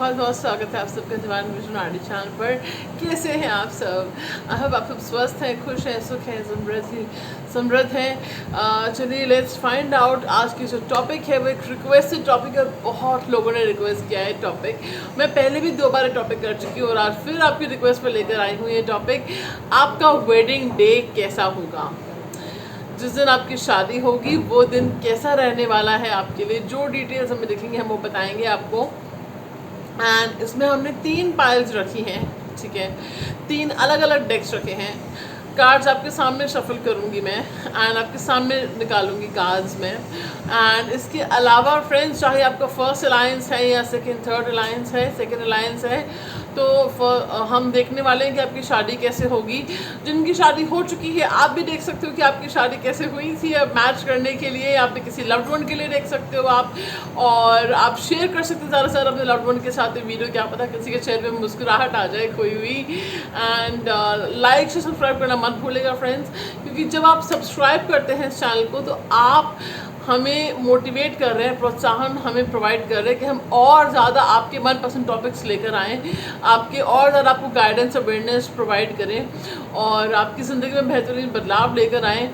बहुत बहुत स्वागत है आप सबका डिवाइन विजन आरडी चैनल पर। कैसे हैं आप सब? अब आप सब स्वस्थ हैं, खुश हैं, सुख हैं, समृद्ध हैं। चलिए लेट्स फाइंड आउट। आज की जो टॉपिक है वो एक रिक्वेस्टेड टॉपिक है और बहुत लोगों ने रिक्वेस्ट किया है टॉपिक। मैं पहले भी 2 बार टॉपिक कर चुकी हूँ और आज फिर आपकी रिक्वेस्ट पर लेकर आई हूँ ये टॉपिक। आपका वेडिंग डे कैसा होगा? जिस दिन आपकी शादी होगी वो दिन कैसा रहने वाला है आपके लिए, जो डिटेल्स हमें दिखेंगे हम वो बताएंगे आपको। एंड इसमें हमने 3 पाइल्स रखी हैं, ठीक है, 3 अलग अलग डेक्स रखे हैं। कार्ड्स आपके सामने शफल करूँगी मैं एंड आपके सामने निकालूंगी कार्ड्स में। एंड इसके अलावा फ्रेंड्स, चाहे आपका फर्स्ट अलायंस है या थर्ड अलायंस है, सेकेंड अलायंस है, तो हम देखने वाले हैं कि आपकी शादी कैसे होगी। जिनकी शादी हो चुकी है आप भी देख सकते हो कि आपकी शादी कैसे हुई थी। अब मैच करने के लिए या फिर किसी लव्ड वन के लिए देख सकते हो आप, और आप शेयर कर सकते हो ज़्यादा से ज़्यादा अपने लव्ड वन के साथ वीडियो। क्या पता किसी के चेहरे में मुस्कुराहट आ जाए खोई हुई। एंड लाइक से सब्सक्राइब करना मत भूलेगा फ्रेंड्स, क्योंकि जब आप सब्सक्राइब करते हैं इस चैनल को तो आप हमें मोटिवेट कर रहे हैं, प्रोत्साहन हमें प्रोवाइड कर रहे हैं कि हम और ज़्यादा आपके मनपसंद टॉपिक्स लेकर आएँ, आपके और ज़्यादा आपको गाइडेंस अवेयरनेस प्रोवाइड करें और आपकी ज़िंदगी में बेहतरीन बदलाव लेकर आएँ।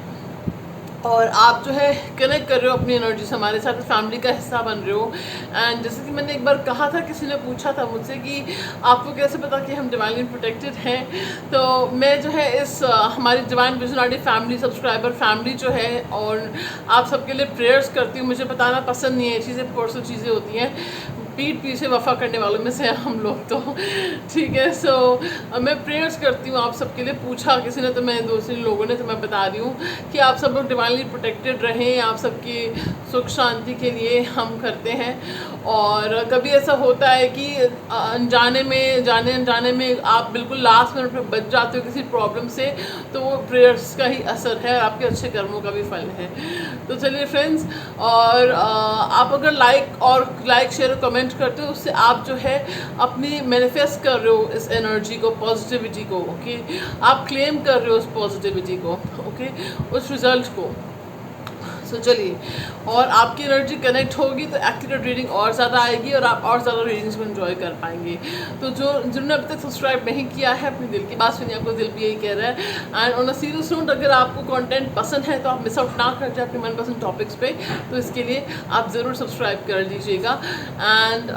और आप जो है कनेक्ट कर रहे हो अपनी एनर्जी से हमारे साथ, फैमिली का हिस्सा बन रहे हो। एंड जैसे कि मैंने एक बार कहा था, किसी ने पूछा था मुझसे कि आपको कैसे पता कि हम डिवाइनली प्रोटेक्टेड हैं, तो मैं जो है इस हमारी divine vision RD family, subscriber family जो है, और आप सबके लिए प्रेयर्स करती हूँ। मुझे बताना पसंद नहीं है, चीज़ें पर्सनल चीज़ें होती हैं, पीठ पीछे वफ़ा करने वालों में से हम लोग तो, ठीक है। सो मैं प्रेयर्स करती हूँ आप सबके लिए। पूछा किसी ने तो मैं 2-3 लोगों ने, तो मैं बता रही हूँ कि आप सब लोग डिवाइनली प्रोटेक्टेड रहें, आप सबकी सुख शांति के लिए हम करते हैं। और कभी ऐसा होता है कि अनजाने में आप बिल्कुल लास्ट मिनट में बच जाते हो किसी प्रॉब्लम से, तो वो प्रेयर्स का ही असर है, आपके अच्छे कर्मों का भी फल है। तो चलिए फ्रेंड्स, और आप अगर लाइक शेयर और कमेंट करते हो, उससे आप जो है अपनी मैनिफेस्ट कर रहे हो इस एनर्जी को, पॉजिटिविटी को, ओके। आप क्लेम कर रहे हो उस पॉजिटिविटी को, ओके, उस रिजल्ट को। सो चलिए, और आपकी एनर्जी कनेक्ट होगी तो एक्यूरेट रीडिंग और ज़्यादा आएगी और आप और ज़्यादा रीडिंग्स को एंजॉय कर पाएंगे। तो जिन्होंने अभी तक सब्सक्राइब नहीं किया है, अपनी दिल की बात सुनिए, आपको दिल भी यही कह रहा है। And on a serious note, अगर आपको कंटेंट पसंद है तो आप मिस आउट ना कर जाए अपने मनपसंद टॉपिक्स पे, तो इसके लिए आप ज़रूर सब्सक्राइब कर लीजिएगा। एंड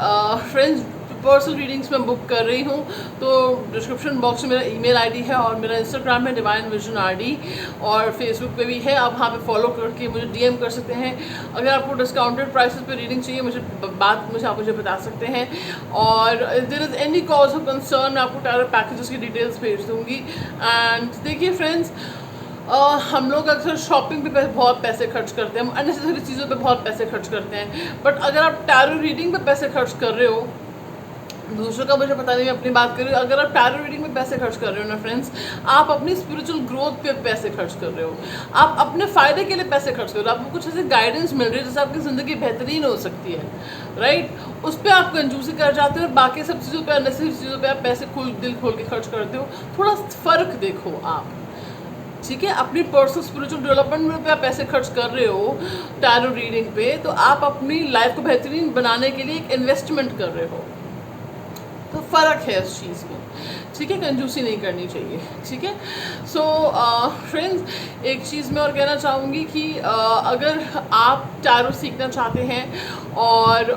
फ्रेंड्स, पर्सनल रीडिंग्स मैं बुक कर रही हूँ, तो डिस्क्रिप्शन बॉक्स में मेरा ईमेल आईडी है और मेरा इंस्टाग्राम है डिवाइन विजन आरडी, और फेसबुक पे भी है। आप वहाँ पे फॉलो करके मुझे डीएम कर सकते हैं। अगर आपको डिस्काउंटेड प्राइसेस पे रीडिंग चाहिए आप मुझे बता सकते हैं। और there is any cause of concern, मैं आपको टैरो पैकेजेस की डिटेल्स भेज दूँगी। एंड देखिए फ्रेंड्स, हम लोग अक्सर शॉपिंग पे बहुत पैसे खर्च करते हैं, हम अननेसेसरी चीज़ों पे बहुत पैसे खर्च करते हैं। बट अगर आप टैरो रीडिंग पे पैसे खर्च कर रहे हो, दूसरों का मुझे पता नहीं, मैं अपनी बात कर रही हूँ, अगर आप टैरो रीडिंग में पैसे खर्च कर रहे हो ना फ्रेंड्स, आप अपनी स्पिरिचुअल ग्रोथ पे पैसे खर्च कर रहे हो, आप अपने फ़ायदे के लिए पैसे खर्च कर रहे हो, आपको कुछ ऐसे गाइडेंस मिल रही है जिससे आपकी ज़िंदगी बेहतरीन हो सकती है, राइट। उस पर आप कंजूसी कर जाते हो और बाकी सब चीज़ों पर, अननेसेसरी चीज़ों पर आप पैसे दिल खोल के खर्च करते हो। थोड़ा फ़र्क देखो आप, ठीक है। अपनी पर्सनल स्पिरिचुअल डेवलपमेंट पे आप पैसे खर्च कर रहे हो टैरो रीडिंग पे, तो आप अपनी लाइफ को बेहतरीन बनाने के लिए एक इन्वेस्टमेंट कर रहे हो। तो फ़र्क है इस चीज़ में, ठीक है। कंजूसी नहीं करनी चाहिए, ठीक है। सो फ्रेंड्स, एक चीज़ मैं और कहना चाहूँगी कि अगर आप टैरो सीखना चाहते हैं और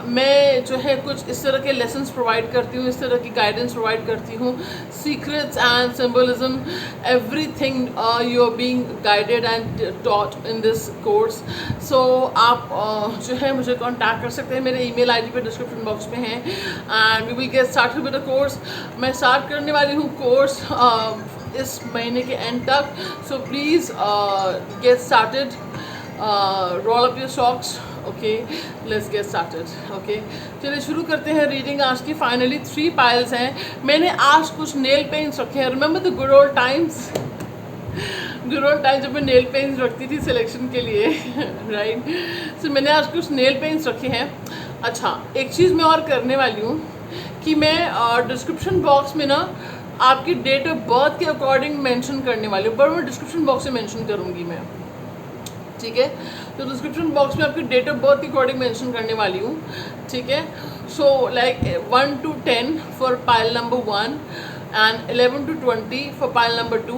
मैं जो है कुछ इस तरह के लेसन्स प्रोवाइड करती हूँ, इस तरह की गाइडेंस प्रोवाइड करती हूँ, secrets and symbolism, everything you are being guided and taught in this course. So आप जो है मुझे कॉन्टैक्ट कर सकते हैं, मेरे ईमेल आईडी पे डिस्क्रिप्शन बॉक्स में है। And we will get started with the course. मैं स्टार्ट करने वाली हूँ कोर्स इस महीने के एंड तक। So please get started, roll up your socks, okay, let's get started, okay. चलिए शुरू करते हैं रीडिंग आज की। फाइनली 3 पाइल्स हैं। मैंने आज कुछ नेल पेंट्स रखे हैं, remember the good old times, जब मैं नेल पेंट्स रखती थी सिलेक्शन के लिए, राइट। सो मैंने आज कुछ नेल पेंट्स रखे हैं। अच्छा, एक चीज़ मैं और करने वाली हूँ कि मैं डिस्क्रिप्शन बॉक्स में ना आपकी डेट ऑफ बर्थ के अकॉर्डिंग मेंशन करने वाली हूँ, पर मैं डिस्क्रिप्शन बॉक्स में मेंशन करूँगी मैं, ठीक है। तो डिस्क्रिप्शन बॉक्स में आपकी डेट ऑफ बर्थ के अकॉर्डिंग मेंशन करने वाली हूँ, ठीक है। So like 1 to 10 for pile number 1 and 11 to 20 for pile number 2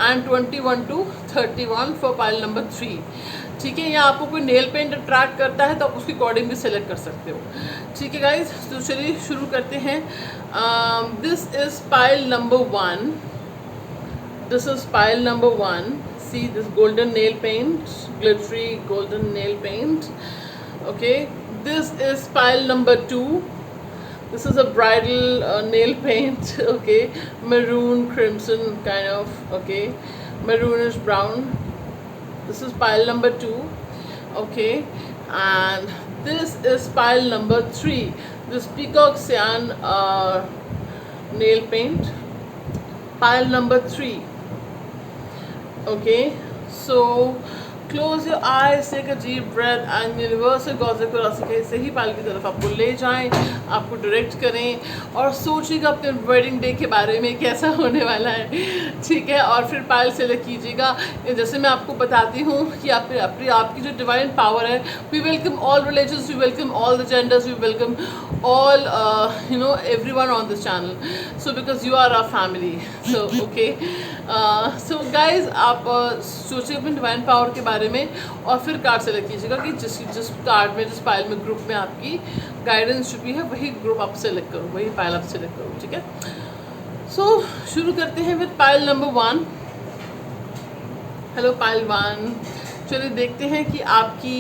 and 21 to 31 for pile number 3, ठीक है। या आपको कोई नेल पेंट अट्रैक्ट करता है तो आप उसके अकॉर्डिंग भी सेलेक्ट कर सकते हो, ठीक है गाइज। तो चलिए शुरू करते हैं। This is pile number 1, this is pile number 1। See this golden nail paint, glittery golden nail paint. Okay, this is pile number 2. This is a bridal nail paint. Okay, maroon crimson kind of, okay, maroonish brown. This is pile number 2. Okay, and this is pile number 3. This peacock cyan nail paint, pile number 3. Okay, so close your eyes, take a deep breath and universal गौज़े को रास्ते सही पाल की तरफ आपको ले जाएं, आपको direct करें और सोचिएगा अपने वेडिंग डे के बारे में कैसा होने वाला है, ठीक है। और फिर पायल सेलेक्ट कीजिएगा। जैसे मैं आपको बताती हूँ कि आपकी जो डिवाइन पावर है, we welcome all religions, we welcome all the genders, we welcome all everyone on this channel, so because you are our family, so okay, so guys आप सोचिए अपने डिवाइन पावर के बारे में और फिर कार्ड सेलेक्ट कीजिएगा कि जिस कार्ड में, जिस पाइल में, ग्रुप में आपकी गाइडेंस छुपी है वही ग्रुप आप सेलेक्ट करो, वही पाइल आप सेलेक्ट करो, ठीक है। सो शुरू करते हैं फिर पाइल नंबर 1। हेलो पाइल 1, चलिए देखते हैं कि आपकी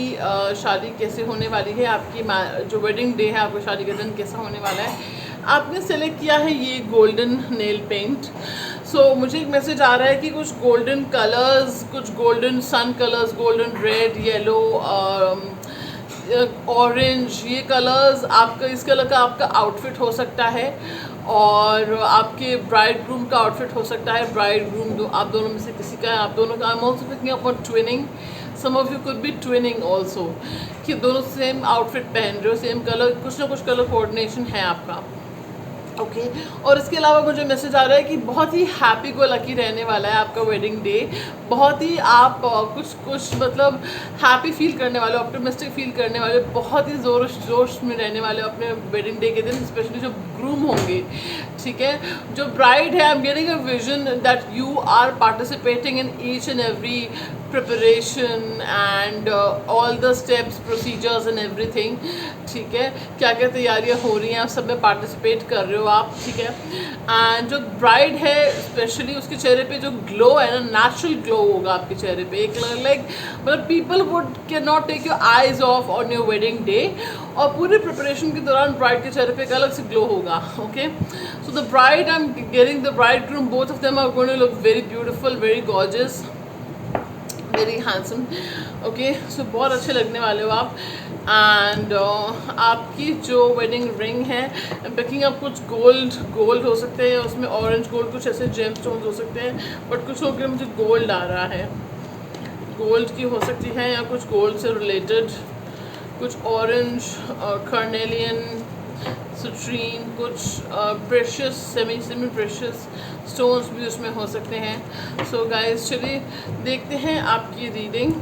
शादी कैसे होने वाली है, आपकी जो वेडिंग डे है, आपका शादी का दिन कैसा होने वाला है। आपने सेलेक्ट किया है ये गोल्डन नेल पेंट। सो मुझे एक मैसेज आ रहा है कि कुछ गोल्डन कलर्स, कुछ golden sun colours, golden red, yellow, orange, ये कलर्स आपका, इस कलर का आपका आउटफिट हो सकता है और आपके ब्राइड ग्रूम का आउटफिट हो सकता है। ब्राइड ग्रूम आप दोनों में से किसी का है, आप दोनों का। I am also picking up on twinning, some of you could be twinning also, कि दोनों सेम आउटफिट पहन रहे हो, सेम कलर, कुछ ना कुछ कलर कोऑर्डिनेशन है आपका, ओके। और इसके अलावा मुझे मैसेज आ रहा है कि बहुत ही हैप्पी गो लकी रहने वाला है आपका वेडिंग डे। बहुत ही आप कुछ मतलब हैप्पी फील करने वाले हो, ऑप्टिमिस्टिक फील करने वाले हो, बहुत ही जोश में रहने वाले हो अपने वेडिंग डे के दिन, स्पेशली जो ग्रूम होंगे, ठीक है। जो ब्राइड है, I am getting a vision that you are participating in each and every preparation and all the steps, procedures and everything, ठीक है। क्या क्या तैयारियां हो रही हैं, आप सब में पार्टिसिपेट कर रहे हो आप, ठीक है। एंड जो ब्राइड है स्पेशली, उसके चेहरे पे जो ग्लो है ना, नेचुरल ग्लो होगा आपके चेहरे पे, एक लाइक मतलब people would can not take your eyes off on your wedding day. और पूरे प्रिपरेशन के दौरान ब्राइड के चेहरे पे एक अलग से ग्लो होगा, okay. So the bride, I am getting the bride groom, both of them are going to look very beautiful, very gorgeous, very handsome, okay. So बहुत अच्छे लगने वाले हो आप। एंड आपकी जो वेडिंग रिंग है, पिकिंग अप कुछ गोल्ड हो सकते हैं, उसमें ऑरेंज गोल्ड, कुछ ऐसे जेम स्टोन्स हो सकते हैं, बट कुछ लोगों के मुझे गोल्ड आ रहा है, गोल्ड की हो सकती है, या कुछ गोल्ड से रिलेटेड, कुछ ऑरेंज, कार्नेलियन, सिट्रीन, कुछ प्रेशियस, सेमी प्रेशियस स्टोन्स भी उसमें हो सकते हैं। सो गाइस चलिए देखते हैं आपकी रीडिंग।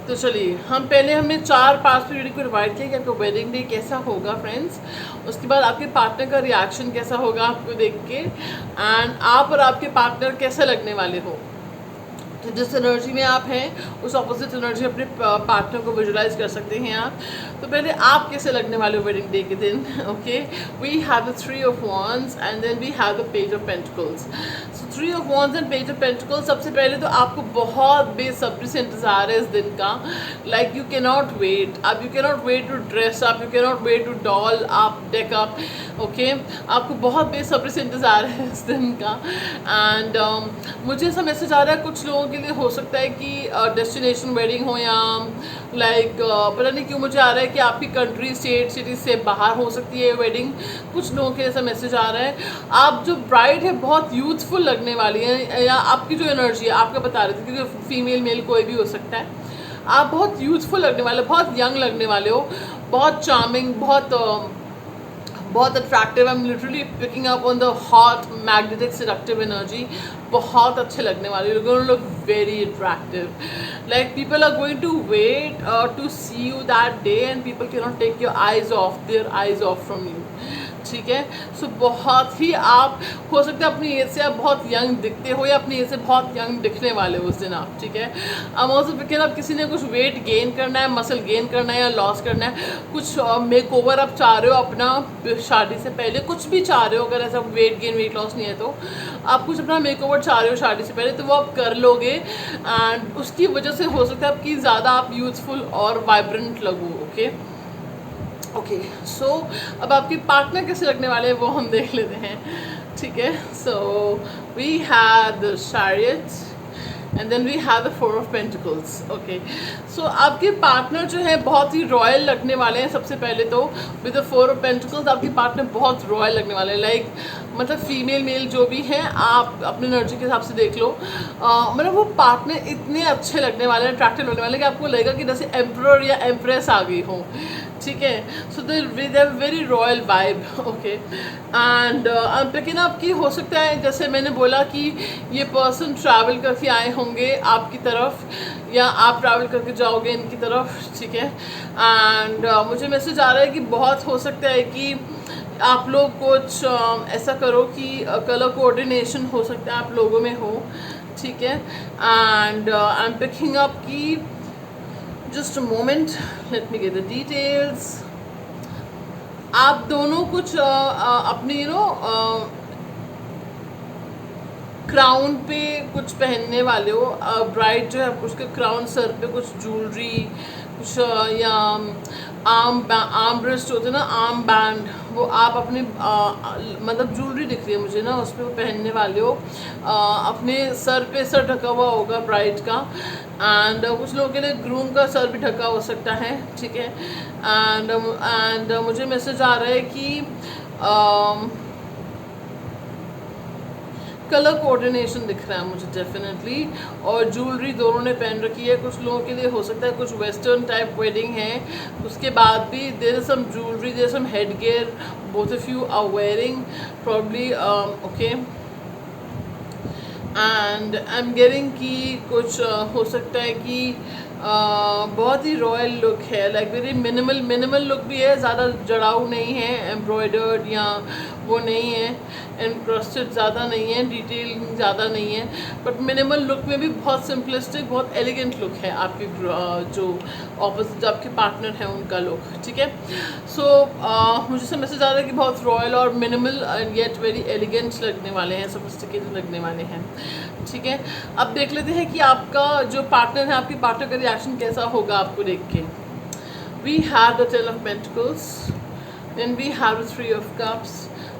तो चलिए हमने 4 पास्ट पीरियड को डिवाइड किया कि आपका वेडिंग डे कैसा होगा फ्रेंड्स। उसके बाद आपके पार्टनर का रिएक्शन कैसा होगा आपको देख के, एंड आप और आपके पार्टनर कैसे लगने वाले हो। तो जिस एनर्जी में आप हैं उस ऑपोजिट एनर्जी अपने पार्टनर को विजुलाइज कर सकते हैं आप। तो पहले आप कैसे लगने वाले हो वेडिंग डे के दिन, okay. We have the 3 of Wands and then we have the Page of Pentacles। So 3 of Wands and Page of Pentacles, सबसे पहले तो आपको बहुत बेसब्री से इंतज़ार है इस दिन का। Like you can not wait, अब you can not wait to dress up, you can not wait to doll up, deck up, okay, आपको बहुत बेसब्री से इंतज़ार है इस दिन का। एंड मुझे ऐसा मैसेज आ रहा है कुछ लोगों के लिए हो सकता है कि डेस्टिनेशन वेडिंग हो, या लाइक पता नहीं क्यों मुझे आ रहा है कि आपकी कंट्री स्टेट सिटी से बाहर हो सकती है वेडिंग। कुछ लोगों के ऐसा मैसेज आ रहा है। आप जो ब्राइड है बहुत यूथफुल लगने वाली है, या आपकी जो एनर्जी है, आपका बता रहे थे क्योंकि फीमेल मेल कोई भी हो सकता है, आप बहुत यूथफुल लगने वाले, बहुत यंग लगने वाले हो, बहुत चार्मिंग, बहुत attractive. I am literally picking up on the hot magnetic seductive energy. बहुत अच्छे लगने वाले, you gonna look very attractive, like people are going to wait to see you that day, and people can not take your eyes off their eyes off from you. ठीक है, सो बहुत ही आप हो सकता है अपनी एज से आप बहुत यंग दिखते हो, या अपनी एज से बहुत यंग दिखने वाले हो उस दिन आप। ठीक है, अब ऑल्सो बिकॉज अब किसी ने कुछ वेट गेन करना है, मसल गेन करना है या लॉस करना है, कुछ मेक ओवर आप चाह रहे हो अपना शादी से पहले, कुछ भी चाह रहे हो, अगर ऐसा वेट गेन वेट लॉस नहीं है तो आप कुछ अपना मेक ओवर चाह रहे हो शादी से पहले, तो वो आप कर लोगे, एंड उसकी वजह से हो सकता है आपकी ज़्यादा आप यूथफुल और वाइब्रेंट लगो। ओके ओके, सो अब आपके पार्टनर कैसे लगने वाले हैं वो हम देख लेते हैं। ठीक है, so we have the chariot and then we have the 4 of pentacles. Okay, so आपके पार्टनर जो है बहुत ही रॉयल लगने वाले हैं। सबसे पहले तो विद द 4 ऑफ पेंटिकल्स आपके पार्टनर बहुत रॉयल लगने वाले हैं, लाइक मतलब फीमेल मेल जो भी हैं, आप अपने एनर्जी के हिसाब से देख लो। मतलब वो पार्टनर इतने अच्छे लगने वाले हैं, अट्रैक्टिव लगने वाले हैं कि आपको लगेगा कि जैसे एम्परर या एम्प्रेस आ गई हो। ठीक है, so they have very royal vibe. Okay, and लेकिन आपकी हो सकता है जैसे मैंने बोला कि ये पर्सन ट्रैवल करके आए होंगे आपकी तरफ, या आप ट्रैवल करके जाओगे इनकी तरफ। ठीक है, एंड मुझे मैसेज आ रहा है कि बहुत हो सकता है कि आप लोग कुछ ऐसा करो कि कलर कोऑर्डिनेशन हो सकता है आप लोगों में हो। ठीक है, and I am picking up की just a moment, let me get the details. आप दोनों कुछ अपनी क्राउन पे कुछ पहनने वाले हो। ब्राइड जो है उसके क्राउन सर पे कुछ ज्वेलरी, कुछ या आर्म ब्रेस्ट होते ना, आर्म बैंड, वो आप अपने मतलब ज्वेलरी दिख रही है मुझे ना, उस पर वो पहनने वाले हो। अपने सर पे सर ढका हुआ होगा ब्राइड का, एंड कुछ लोगों के लिए ग्रूम का सर भी ढका हो सकता है। ठीक है, एंड मुझे मैसेज आ रहा है कि कलर कोऑर्डिनेशन दिख रहा है मुझे डेफिनेटली, और ज्वेलरी दोनों ने पहन रखी है। कुछ लोगों के लिए हो सकता है कुछ वेस्टर्न टाइप वेडिंग है, उसके बाद भी there is some jewellery, there some head gear, both of you are wearing probably. Okay, and I am getting कि कुछ हो सकता है कि बहुत ही रॉयल लुक है, लाइक वेरी मिनिमल लुक भी है, ज़्यादा जड़ाऊ नहीं है, एम्ब्रॉयडर्ड या वो नहीं है, एनक्रस्टेड ज़्यादा नहीं है, डिटेल ज़्यादा नहीं है, बट मिनिमल लुक में भी बहुत सिंपलिस्टिक, बहुत एलिगेंट लुक है आपकी जो ऑपोजिट जो आपके पार्टनर हैं उनका लुक। ठीक है, सो मुझे से मैसेज आ रहा है कि बहुत रॉयल और मिनिमल येट वेरी एलिगेंट लगने वाले हैं, सोफिस्टिकेटेड लगने वाले हैं। ठीक है, अब देख लेते हैं कि आपका जो पार्टनर है, आपकी पार्टनर का रिएक्शन कैसा होगा आपको देख के। We have the 10 of pentacles, then we have the 3 of cups,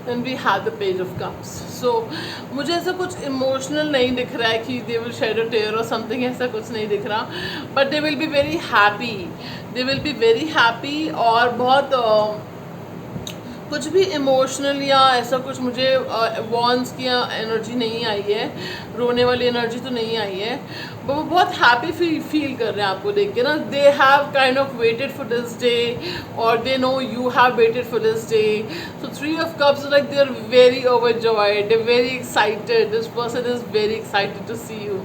then we have the page of cups. So मुझे ऐसा कुछ इमोशनल नहीं दिख रहा है कि दे विल शेड अ टेयर और समथिंग, ऐसा कुछ नहीं दिख रहा, but they will be very happy, they will be very happy, और बहुत कुछ भी इमोशनल या ऐसा कुछ मुझे वॉन्स की एनर्जी नहीं आई है, रोने वाली एनर्जी तो नहीं आई है, वो बहुत हैप्पी फील कर रहे हैं आपको देख के ना। They have kind of waited for this day, और they know you have waited for this day. So 3 of cups like they are very overjoyed, they are very excited, this person is very excited to see you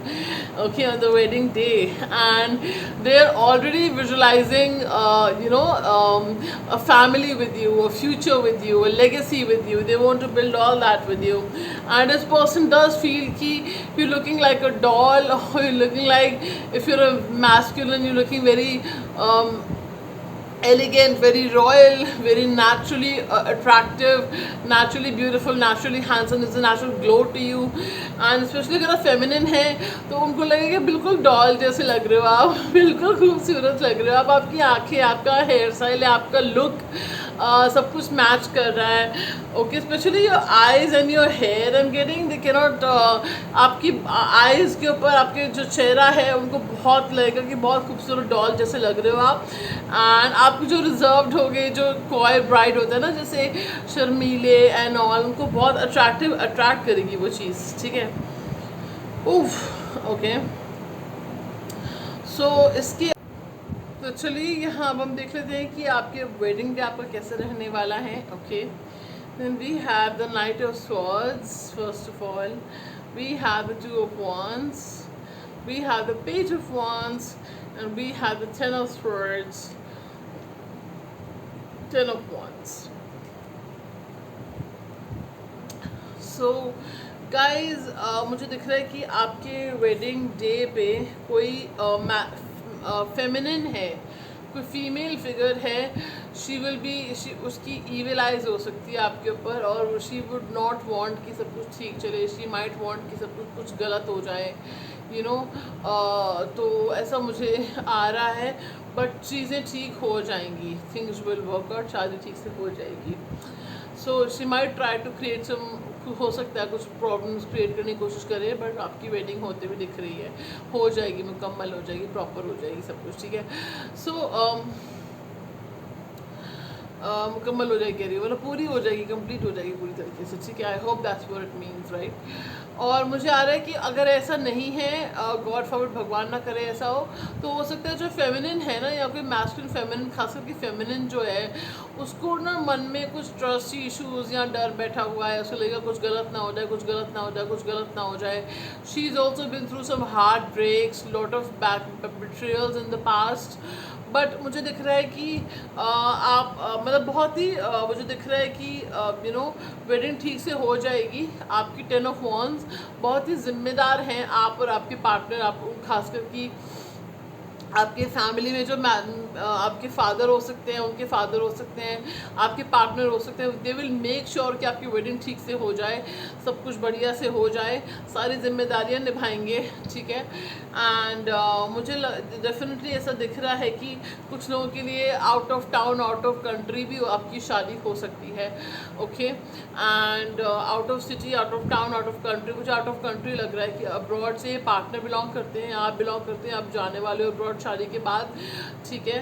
okay on the wedding day, and they are already visualizing a family with you, a future with you, a legacy with you. They want to build all that with you, and this person does feel ki you're looking like a doll, or you're looking like, if you're a masculine, you're looking very elegant, very royal, very naturally attractive, naturally beautiful, naturally handsome. There's a natural glow to you, and especially अगर आप feminine हैं तो उनको लगेगा बिल्कुल doll जैसे लग रहे हो आप, बिल्कुल खूबसूरत लग रहे हो आप। आपकी आंखें, आपका हेयर स्टाइल, आपका लुक सब कुछ मैच कर रहा है। Okay, specially your eyes and your here I am getting, they can not, आपकी आईज के ऊपर आपके जो चेहरा है उनको बहुत लगेगा कि बहुत खूबसूरत डॉल जैसे लग रहे हो आप। एंड आपको जो रिजर्व्ड हो गए, जो कॉय ब्राइड होता है ना, जैसे शर्मीले एंड ऑल, उनको बहुत अट्रैक्ट करेगी वो चीज़, ठीक है। उफ, ओके, सो इसकी तो चलिए यहाँ अब हम देख लेते हैं कि आपके वेडिंग डे आपका कैसे रहने वाला है। Okay, then we have the knight of swords, first of all we have the two of wands, we have the page of wands, and we have the 10 of swords, 10 of wands. So guys मुझे दिख रहा है कि आपके wedding day पे कोई feminine है, कोई फीमेल फिगर है, शी विल बी, उसकी ईविल आइज हो सकती है आपके ऊपर, और शी वुड नॉट वांट कि सब कुछ ठीक चले, शी माइट वांट कि सब कुछ गलत हो जाए, यू नो। तो ऐसा मुझे आ रहा है, बट चीज़ें ठीक हो जाएंगी, थिंग्स विल वर्क आउट, शादी ठीक से हो जाएगी। So she might try to create some, हो सकता है कुछ प्रॉब्लम्स क्रिएट करने की कोशिश करे, बट आपकी वेडिंग होते हुए दिख रही है, हो जाएगी, मुकम्मल हो जाएगी, प्रॉपर हो जाएगी सब कुछ, ठीक है। सो मुकम्मल हो जाएगी, कह रही है, मतलब पूरी हो जाएगी, कंप्लीट हो जाएगी पूरी तरीके से, ठीक है। I hope that's what it means, right. और मुझे आ रहा है कि अगर ऐसा नहीं है, गॉड फॉरबिड, भगवान ना करे ऐसा हो, तो हो सकता है जो फेमिनिन है ना, या कोई मैस्कुलिन फेमिनिन, खास करके फेमिनिन जो है, उसको ना मन में कुछ ट्रस्ट इशूज़ या डर बैठा हुआ है, उसको लगेगा कुछ गलत ना हो जाए, कुछ गलत ना हो जाए, कुछ गलत ना हो जाए। She is also been through some heartbreaks, lot of back betrayals in the past, but मुझे दिख रहा है कि आप मतलब बहुत ही मुझे दिख रहा है कि यू नो वेडिंग ठीक से हो जाएगी। आपकी 10 ऑफ wands, बहुत ही जिम्मेदार हैं आप और आपके पार्टनर, आप खासकर कि आपके फैमिली में जो आपके फादर हो सकते हैं, उनके फादर हो सकते हैं, आपके पार्टनर हो सकते हैं, दे विल मेक श्योर कि आपकी वेडिंग ठीक से हो जाए, सब कुछ बढ़िया से हो जाए, सारी जिम्मेदारियां निभाएंगे, ठीक है। एंड मुझे डेफिनेटली ऐसा दिख रहा है कि कुछ लोगों के लिए out of town, out of country भी आपकी शादी हो सकती है। Okay, and out of city, out of town, out of country, कुछ आउट ऑफ कंट्री लग रहा है कि अब्रॉड से पार्टनर बिलोंग करते हैं, आप बिलोंग करते हैं, आप जाने वाले हो अब्रॉड शादी के बाद, ठीक है।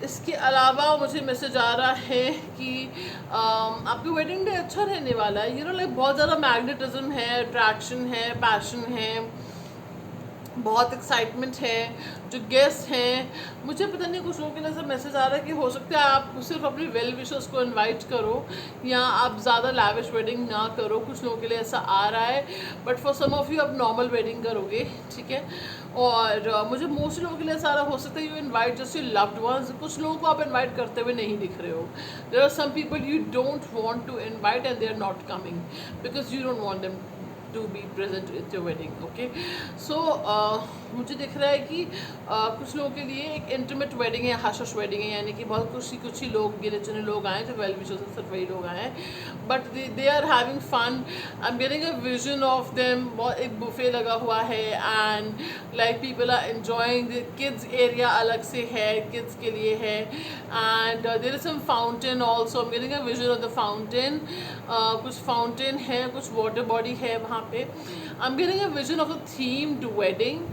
इसके अलावा मुझे मैसेज आ रहा है कि आपकी वेडिंग डे अच्छा रहने वाला है, यू नो, लाइक बहुत ज़्यादा मैग्नेटिज्म है, अट्रैक्शन है, पैशन है, बहुत एक्साइटमेंट है। जो गेस्ट हैं, मुझे पता नहीं, कुछ लोगों के लिए ऐसा मैसेज आ रहा है कि हो सकता है आप सिर्फ अपनी वेल विशर्स को इनवाइट करो, या आप ज़्यादा लैविश वेडिंग ना करो, कुछ लोगों के लिए ऐसा आ रहा है, but for some of you आप नॉर्मल वेडिंग करोगे, ठीक है। और मुझे मोस्ट लोगों के लिए सारा हो सकता है you invite just your loved ones, कुछ लोगों को आप इनवाइट करते हुए नहीं दिख रहे हो। There are some people you don't want to invite and they are not coming because you don't want them to be present with your wedding. Okay, so मुझे दिख रहा है कि कुछ लोगों के लिए एक इंटीमेट वेडिंग है, हश हश वेडिंग है, यानी कि बहुत कुछ ही लोग, गिने चुने लोग आए, जो वेल विशर्स हैं, सिर्फ वही लोग आए हैं, but they are having fun. I am getting a vision of them, बहुत एक बुफे लगा हुआ है, and like people are enjoying, kids area अलग से है, किड्स के लिए है, and there is some fountain also, I am getting a vision of the fountain, कुछ फाउंटेन है, कुछ वाटर बॉडी है वहाँ पे। I am getting a vision of a themed wedding,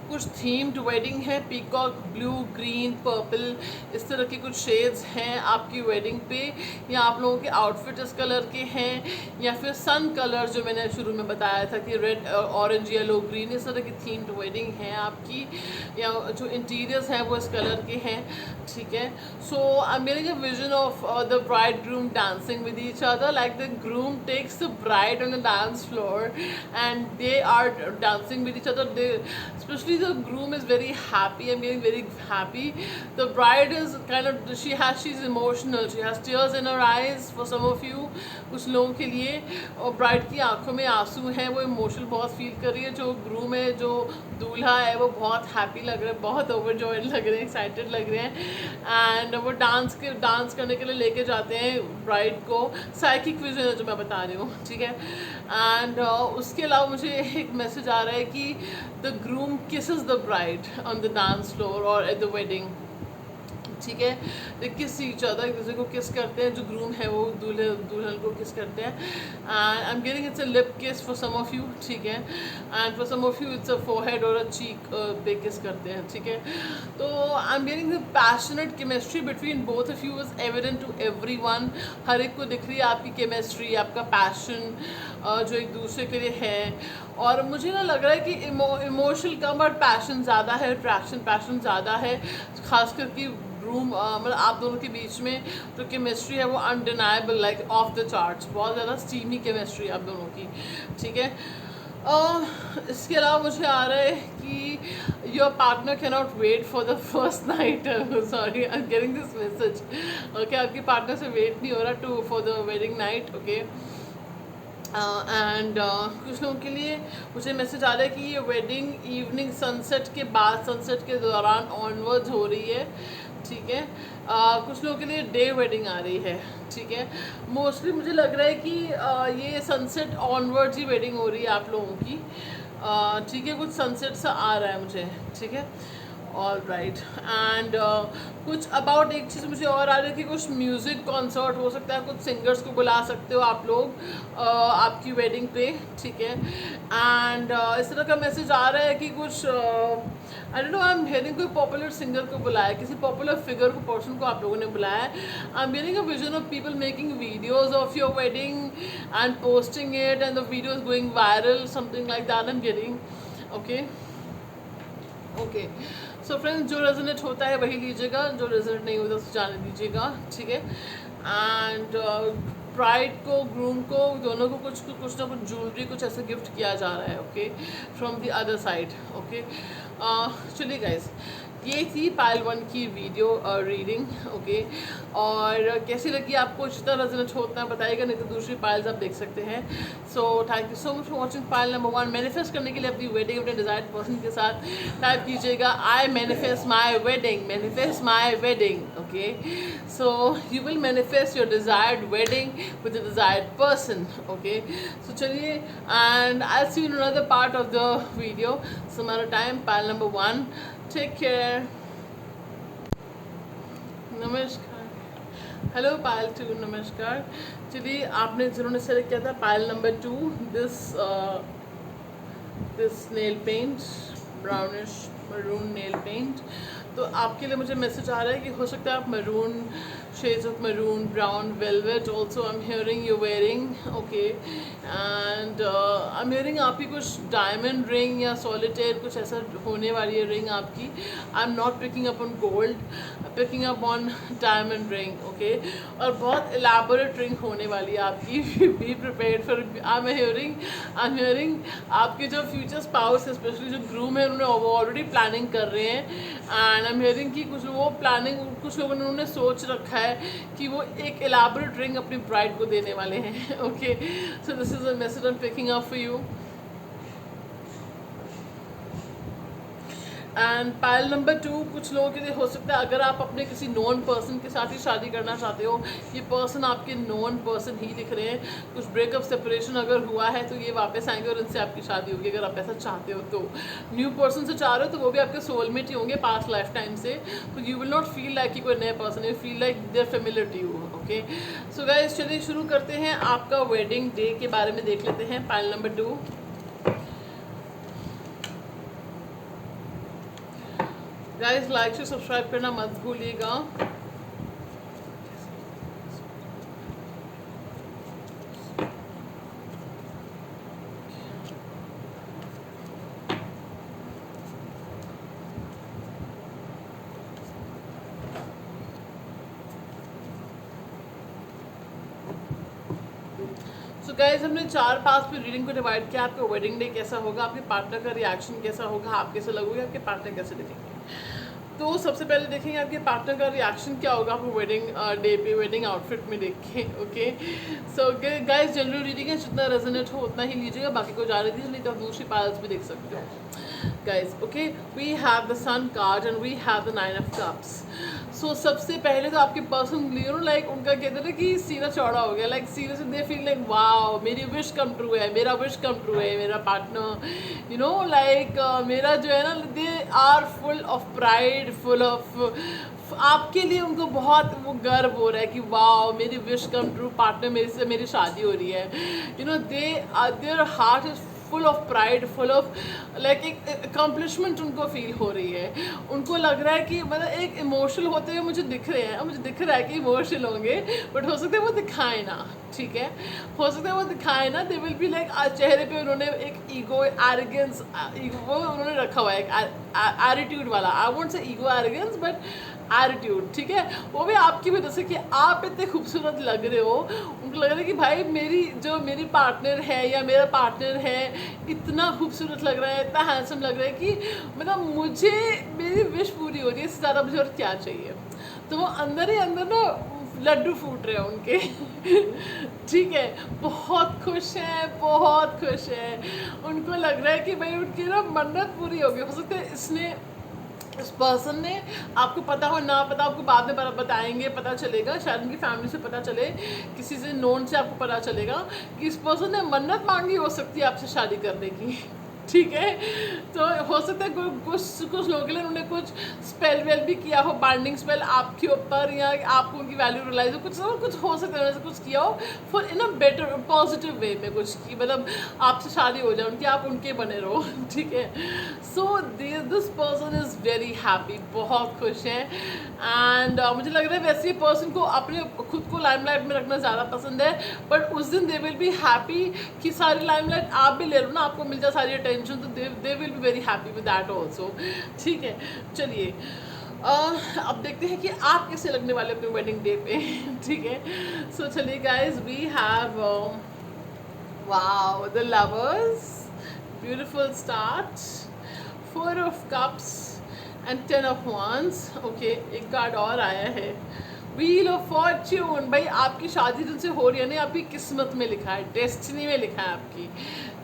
कुछ थीम्ड वेडिंग है, पीकॉक ब्लू, ग्रीन, पर्पल, इस तरह के कुछ शेड्स हैं आपकी वेडिंग पे, या आप लोगों के आउटफिट इस कलर के हैं, या फिर सन कलर जो मैंने शुरू में बताया था कि रेड, ऑरेंज, येलो, ग्रीन, इस तरह की थीम्ड वेडिंग है आपकी, या जो इंटीरियर्स हैं वो इस कलर के हैं, ठीक है। So I am getting a vision of the bride groom dancing with each other, like the groom takes the bride on the dance floor and they are dancing with each other. They, especially the groom is very happy. I'm getting very happy. The bride is kind of, she's emotional. She has tears in her eyes for some of you. कुछ लोगों के लिए, और bride की आंखों में आंसू हैं, वो इमोशनल बहुत फील कर रही है। जो ग्रूम है, जो दूल्हा है, वो बहुत हैप्पी लग रहा है, बहुत ओवरजॉयड लग रहे हैं, एक्साइटेड लग रहे हैं, एंड वो डांस करने के लिए लेके जाते हैं ब्राइड को। साइकिक विजन है जो मैं बता रही हूँ, ठीक है। एंड उसके अलावा मुझे एक मैसेज आ रहा है कि the groom kisses the bride on the dance floor और एट द वेडिंग, ठीक है। they kiss each other, एक दूसरे को किस करते हैं, जो ग्रूम है वो दूल्हे दुल्हन को किस करते हैं। And I am getting it's a lip kiss for some of you, ठीक है, and for some of you it's a forehead और अ चीक पे किस करते हैं, ठीक है। तो I am getting the passionate chemistry between both of you is evident to everyone. हर एक को दिख रही है आपकी केमिस्ट्री, आपका पैशन जो एक दूसरे के लिए है। और मुझे ना लग रहा है कि इमोशनल कम और पैशन ज़्यादा है, अट्रैक्शन पैशन ज़्यादा है, खास करके रूम मतलब आप दोनों के बीच में जो केमिस्ट्री है वो undeniable, like of the charts, बहुत ज़्यादा स्टीमी केमिस्ट्री आप दोनों की, ठीक है। इसके अलावा मुझे आ रहा है कि your partner can not wait for the first night, sorry I am getting this message, okay, आपके पार्टनर से वेट नहीं हो रहा to for the wedding night, okay. And कुछ लोगों के लिए मुझे मैसेज आ रहा है कि ये वेडिंग इवनिंग सनसेट के बाद, सनसेट के दौरान ऑनवर्ड्स हो रही है, ठीक है। कुछ लोगों के लिए डे वेडिंग आ रही है, ठीक है। मोस्टली मुझे लग रहा है कि ये सनसेट ऑनवर्ड्स ही वेडिंग हो रही है आप लोगों की, ठीक है। कुछ सनसेट सा आ रहा है मुझे, ठीक है, ऑल राइट। एंड कुछ अबाउट एक चीज़ मुझे और आ रही है कि कुछ म्यूज़िक कॉन्सर्ट हो सकता है, कुछ सिंगर्स को बुला सकते हो आप लोग आपकी वेडिंग पे, ठीक है। एंड इस तरह का मैसेज आ रहा है कि कुछ आई don't no, I am hearing कोई पॉपुलर सिंगर को बुलाया, किसी पॉपुलर फिगर को, पर्सन को आप लोगों ने बुलाया है। I am hearing a vision of people making videos of your wedding and posting it and the videos going viral, something like that I am hearing, okay okay. So friends, जो resonate होता है वही लीजिएगा, जो resonate नहीं होता उसे जाने दीजिएगा, ठीक है। एंड ब्राइड को, ग्रूम को, दोनों को कुछ ना कुछ ज्वेलरी, कुछ ऐसा गिफ्ट किया जा रहा है, okay, from the other side, okay. चलिए गाइस, ये थी पायल 1 की वीडियो रीडिंग, ओके। और कैसी लगी आपको, जितना रेजोनेट होता है बताइएगा, नहीं तो दूसरी पायल्स आप देख सकते हैं। So thank you so much for watching Payal number 1। Manifest करने के लिए अपनी वेडिंग अपने डिजायर्ड पर्सन के साथ टाइप कीजिएगा, I manifest my wedding, manifest my wedding, okay. So you will manifest your desired wedding with the desired person, okay. So चलिए, and I see you in another part of the video some other time. Payal number 1, take care, नमस्कार, hello Payal 2, नमस्कार। चलिए, आपने जिन्होंने select किया था Payal number 2, this nail paint, brownish maroon nail paint, तो आपके लिए मुझे मैसेज आ रहा है कि हो सकता है आप maroon, shades of maroon, brown, velvet also I am hearing you wearing, okay. And I am hearing आपकी कुछ डायमंड रिंग या सॉलिटेयर कुछ ऐसा होने वाली है रिंग आपकी। I am not picking up on gold, picking up on diamond ring, okay. और बहुत एलैबोरेट रिंग होने वाली है आपकी, be prepared for. I am hearing आपके जो फ्यूचर स्पाउस, स्पेशली जो ग्रूम है, उन्होंने ऑलरेडी प्लानिंग कर रहे हैं। एंड आई एम हियरिंग कि कुछ वो प्लानिंग, कुछ लोगों ने उन्होंने सोच रखा है कि वो एक एलैबोरेट रिंग अपनी ब्राइड को देने वाले हैं, okay. So this is a message I am picking up for you. And Payal number 2, कुछ लोगों के लिए हो सकता है अगर आप अपने किसी नॉन पर्सन के साथ ही शादी करना चाहते हो, ये पर्सन आपके नॉन पर्सन ही दिख रहे हैं, कुछ ब्रेकअप सेपरेशन अगर हुआ है तो ये वापस आएंगे और इनसे आपकी शादी होगी, अगर आप ऐसा चाहते हो तो। न्यू पर्सन से चाह रहे हो तो वो भी आपके सोलमेट ही होंगे पास्ट लाइफ टाइम से, तो you will not feel like कि कोई नया person, you feel like they are familiar to you, okay. So guys, चलिए शुरू करते हैं, आपका वेडिंग डे के बारे में देख लेते हैं। पायल नंबर 2, गाइस लाइक से सब्सक्राइब करना मत भूलिएगा। सो गाइज, हमने 4 पार्ट्स पे रीडिंग को डिवाइड किया। आपका वेडिंग डे कैसा होगा, आपके पार्टनर का रिएक्शन कैसा होगा, आप कैसे लगोगे, आपके पार्टनर कैसे दिखेंगे। तो सबसे पहले देखेंगे आपके पार्टनर का रिएक्शन क्या होगा आपको वेडिंग डे पे, वेडिंग आउटफिट में देखें, okay. So guys, general reading है, जितना रेजोनेट हो उतना ही लीजिएगा, बाकी को जा दीजिए, नहीं तो आप दूसरी पायल्स भी देख सकते हो। Guys, okay, we have the sun card and we have the 9 of cups. So सबसे पहले तो आपके पर्सन, यू नो, लाइक उनका कहते हैं ना कि सीना चौड़ा हो गया, like seriously they feel like wow, मेरी विश कम ट्रू है, मेरा विश कम ट्रू है, मेरा पार्टनर, यू नो, लाइक मेरा जो है ना, they are full of pride, आपके लिए उनको बहुत वो गर्व हो रहा है कि वाह मेरी विश कम ट्रू, पार्टनर मेरे से मेरी शादी हो रही है। You know they their heart is full of pride, full of like एक अकम्पलिशमेंट उनको फील हो रही है। उनको लग रहा है कि मतलब एक इमोशनल होते हुए मुझे दिख रहे हैं, मुझे दिख रहा है कि इमोशनल होंगे, बट हो सकता है वो दिखाए ना, ठीक है, हो सकता है वो दिखाए ना। दे विल बी लाइक चेहरे पे उन्होंने एक ईगो एरोगेंस, ईगो वो उन्होंने रखा हुआ है एक एटीट्यूड वाला, I won't say ego arrogance but attitude, ठीक है, वो भी आपकी वजह से कि आप इतने खूबसूरत लग रहे हो। उनको लग रहा है कि भाई मेरी पार्टनर है या मेरा पार्टनर है इतना खूबसूरत लग रहा है, इतना हैंडसम लग रहा है कि मतलब मुझे मेरी विश पूरी हो रही है, इससे ज़्यादा मुझे और क्या चाहिए। तो वो अंदर ही अंदर ना लड्डू फूट रहे हैं उनके ठीक है, बहुत खुश हैं, बहुत खुश हैं। उनको लग रहा है कि भाई उनकी ना मन्नत पूरी हो गई। हो सकता है इस पर्सन ने, आपको पता हो ना पता, आपको बाद में बताएंगे, पता चलेगा, शायद उनकी फैमिली से पता चले, किसी से नोन से आपको पता चलेगा कि इस पर्सन ने मन्नत मांगी हो सकती है आपसे शादी करने की ठीक है। तो हो सकता है कुछ लोगों के लिए उन्होंने कुछ स्पेल वेल भी किया हो, बाइंडिंग स्पेल आपके ऊपर, या आपको उनकी वैल्यू रियलाइज हो, कुछ हो सकता है उन्होंने कुछ किया हो for in a better positive way में, कुछ की मतलब आपसे शादी हो जाए उनकी, आप उनके बने रहो ठीक है। So this person is very happy, बहुत खुश हैं। एंड मुझे लग रहा है वैसे पर्सन को अपने खुद को लाइमलाइट में रखना ज़्यादा पसंद है, बट उस दिन दे विल बी हैप्पी कि सारी लाइमलाइट आप भी ले लो ना, आपको मिल जाए सारी अटेंशन, तो दे will be very happy with that also, ठीक है। चलिए अब देखते हैं कि आप कैसे लगने वाले अपने वेडिंग डे पे ठीक है। सो चलिए guys, we have wow the lovers, beautiful start, 4 of cups and 10 of wands। Okay, एक कार्ड और आया है, व्हील ऑफ फॉर्च्यून। भाई आपकी शादी जिनसे हो रही है ना, आपकी किस्मत में लिखा है, डेस्टिनी में लिखा है आपकी,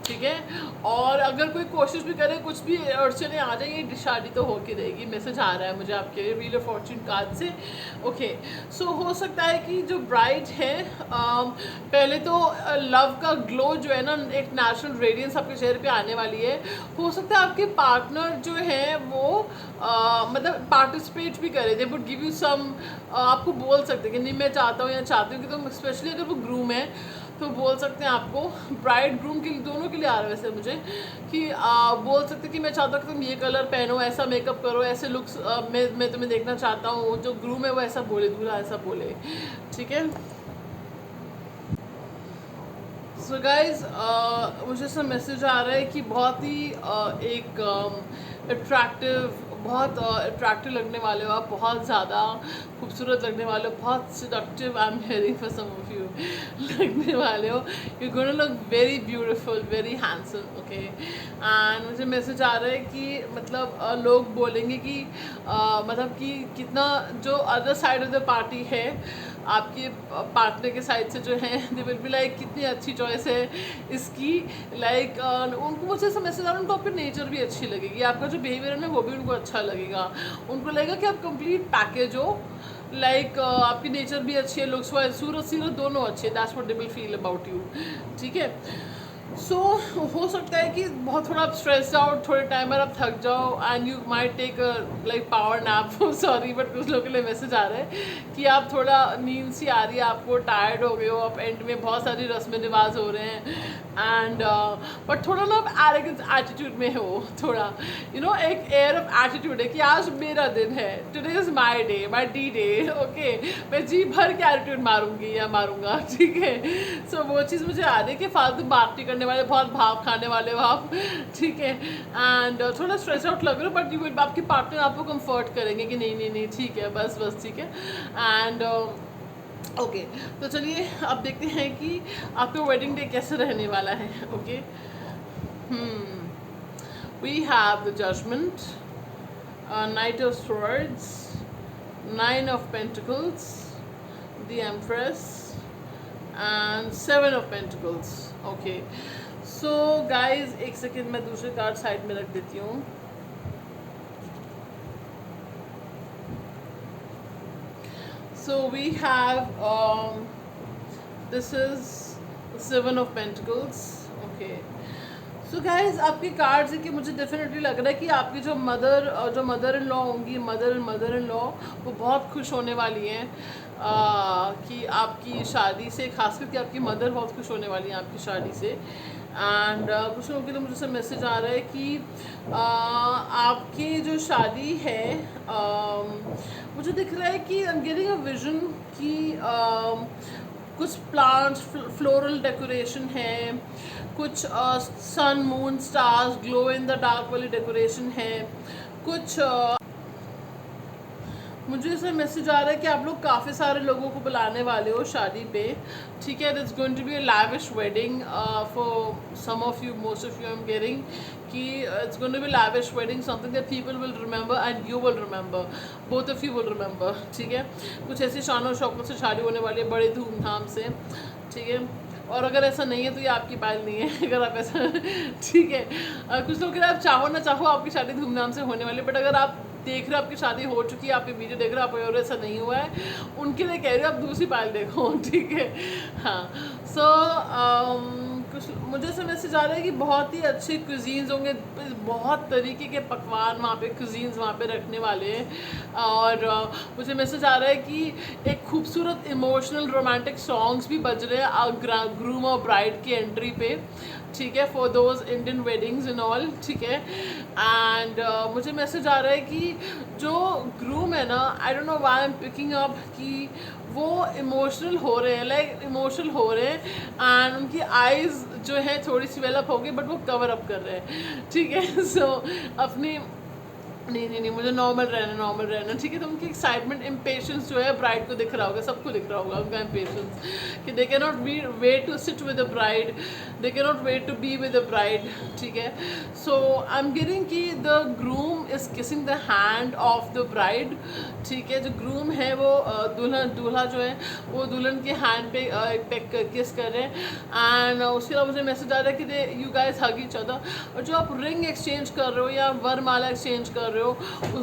ठीक है। और अगर कोई कोशिश भी करे, कुछ भी अड़चने आ जाए, ये शादी तो हो के रहेगी। मैसेज आ रहा है मुझे आपके लिए व्हील ऑफ फॉर्च्यून कार्ड से। ओके, सो हो सकता है कि जो ब्राइड है, पहले तो लव का ग्लो जो है ना, एक नेचुरल रेडियंस आपके चेहरे पे आने वाली है। हो सकता है आपके पार्टनर जो है वो मतलब पार्टिसिपेट भी करे, they would give you some, आपको बोल सकते हैं कि नहीं मैं चाहता हूँ या चाहती हूँ कि तुम, स्पेशली अगर वो ग्रूम है तो बोल सकते हैं आपको, ब्राइड ग्रूम के दोनों के लिए आ रहा है वैसे मुझे, कि बोल सकते हैं कि मैं चाहता हूँ कि तुम ये कलर पहनो, ऐसा मेकअप करो, ऐसे लुक्स मैं तुम्हें देखना चाहता हूँ। जो ग्रूम है वो ऐसा बोले, दूल्हा ऐसा बोले, ठीक है। सो गाइज मुझे ऐसा मैसेज आ रहा है कि बहुत ही एक अट्रैक्टिव लगने वाले हो आप, बहुत ज़्यादा खूबसूरत लगने वाले हो, बहुत seductive, I am hearing for some of you लगने वाले हो। You gonna look very beautiful, very handsome, okay. And मुझे मैसेज आ रहा है कि मतलब लोग बोलेंगे कि मतलब कि कितना जो other side of the party है, आपके पार्टनर के साइड से जो है, दे विल बी लाइक कितनी अच्छी चॉइस है इसकी, लाइक उनको मुझे ऐसा मैसेज आ रहा है, उनको आपकी नेचर भी अच्छी लगेगी, आपका जो बिहेवियर है ना वो भी उनको अच्छा लगेगा। उनको लगेगा कि आप कंप्लीट पैकेज हो, लाइक आपकी नेचर भी अच्छी है, लुक्स वाइज, सूरत सीरत दोनों अच्छे, that's what they will feel about you, ठीक है। सो हो सकता है कि बहुत थोड़ा आप स्ट्रेस आउट, थोड़े टाइम बाद आप थक जाओ, and you might take like power nap, sorry but कुछ लोगों के लिए मैसेज आ रहा है कि आप थोड़ा नींद सी आ रही है, आपको टायर्ड हो गए हो, आप एंड में बहुत सारी रस्म रिवाज हो रहे हैं, एंड बट थोड़ा ना आप एरोगेंस एटीट्यूड में हो, थोड़ा यू नो एक एयर ऑफ एटीट्यूड है कि आज मेरा दिन है, today is my day, my D day, okay, मैं जी भर के एटीट्यूड मारूंगी या मारूंगा, ठीक है। सो वो चीज़ मुझे आ रही है कि फालतू बात नहीं करने वाले, बहुत भाव खाने वाले हो आप, ठीक है। एंड थोड़ा स्ट्रेस आउट लग रहा है, बट यू विल, आपके पार्टनर आपको कंफर्ट करेंगे कि नहीं नहीं नहीं ठीक है, बस बस ठीक है। एंड ओके, तो चलिए अब देखते हैं कि आपका वेडिंग डे कैसे रहने वाला है, okay. We have the judgement, knight of swords, 9 of Pentacles, the Empress and 7 of Pentacles, okay। So guys एक सेकेंड, मैं दूसरे कार्ड साइड में रख देती हूँ। So we have this is 7 of Pentacles, okay। So guys आपके card से कि मुझे डेफिनेटली लग रहा है कि आपकी जो मदर इन लॉ होंगी, मदर इन लॉ, वो बहुत खुश होने वाली हैं कि आपकी शादी से, खास करके आपकी मदर बहुत खुश होने वाली हैं आपकी शादी से। एंड कुछ लोगों के लिए मुझे मैसेज आ रहा है कि आपकी जो शादी है, मुझे दिख रहा है कि I am getting a vision कि कुछ प्लांट्स, फ्लोरल डेकोरेशन है, कुछ sun moon stars glow in the dark वाली डेकोरेशन है, कुछ मुझे ऐसा मैसेज आ रहा है कि आप लोग काफ़ी सारे लोगों को बुलाने वाले हो शादी पे, ठीक है। It's going to be a lavish wedding for some of you, most of you I am getting कि it's going to be lavish wedding, something that people will remember and you will remember, both of you will remember, ठीक है। कुछ ऐसी शान शौकत से शादी होने वाली है, बड़े धूमधाम से, ठीक है। और अगर ऐसा नहीं है तो ये आपकी पायल नहीं है, अगर आप ऐसा ठीक है। कुछ लोग आप चाहो ना चाहो आपकी शादी धूमधाम से होने वाली है, बट अगर आप देख रहे हो आपकी शादी हो चुकी है, आप ये वीडियो देख रहे हो, आप और ऐसा नहीं हुआ है, उनके लिए कह रही हो आप दूसरी पायल देखो, ठीक है। हाँ, सो कुछ मुझे ऐसा मैसेज आ रहा है कि बहुत ही अच्छे क्यूजीन्स होंगे, बहुत तरीके के पकवान वहाँ पे, क्यूजीन्स वहाँ पे रखने वाले हैं। और मुझे मैसेज आ रहा है कि एक खूबसूरत इमोशनल रोमांटिक सॉन्ग्स भी बज रहे हैं ग्रूम और ब्राइड की एंट्री पे, ठीक है, for those Indian weddings in all, ठीक है। एंड मुझे मैसेज आ रहा है कि जो ग्रूम है ना, आई don't know why I am picking up कि वो इमोशनल हो रहे हैं, लाइक इमोशनल हो रहे हैं एंड उनकी आइज़ जो है थोड़ी सी डेवलप हो गई, बट वो कवर अप कर रहे हैं, ठीक है। सो अपनी नहीं मुझे नॉर्मल रहना, ठीक है। तो उनकी एक्साइटमेंट, इम्पेशंस जो है ब्राइड को दिख रहा होगा, सबको दिख रहा होगा उनका इम्पेशंस कि they can not be wait to sit with the bride, they can not wait to be with the bride, ठीक है। सो आई एम गेटिंग कि the groom is kissing the hand of the bride, ठीक है। जो groom है वो दूल्हा जो है वो दुल्हन के हैंड पे किस कर रहे हैं। एंड उसके अलावा मुझे मैसेज आ रहा है कि they you guys hug each other. और जो आप रिंग एक्सचेंज कर रहे हो या वरमाला एक्सचेंज कर रहे हो,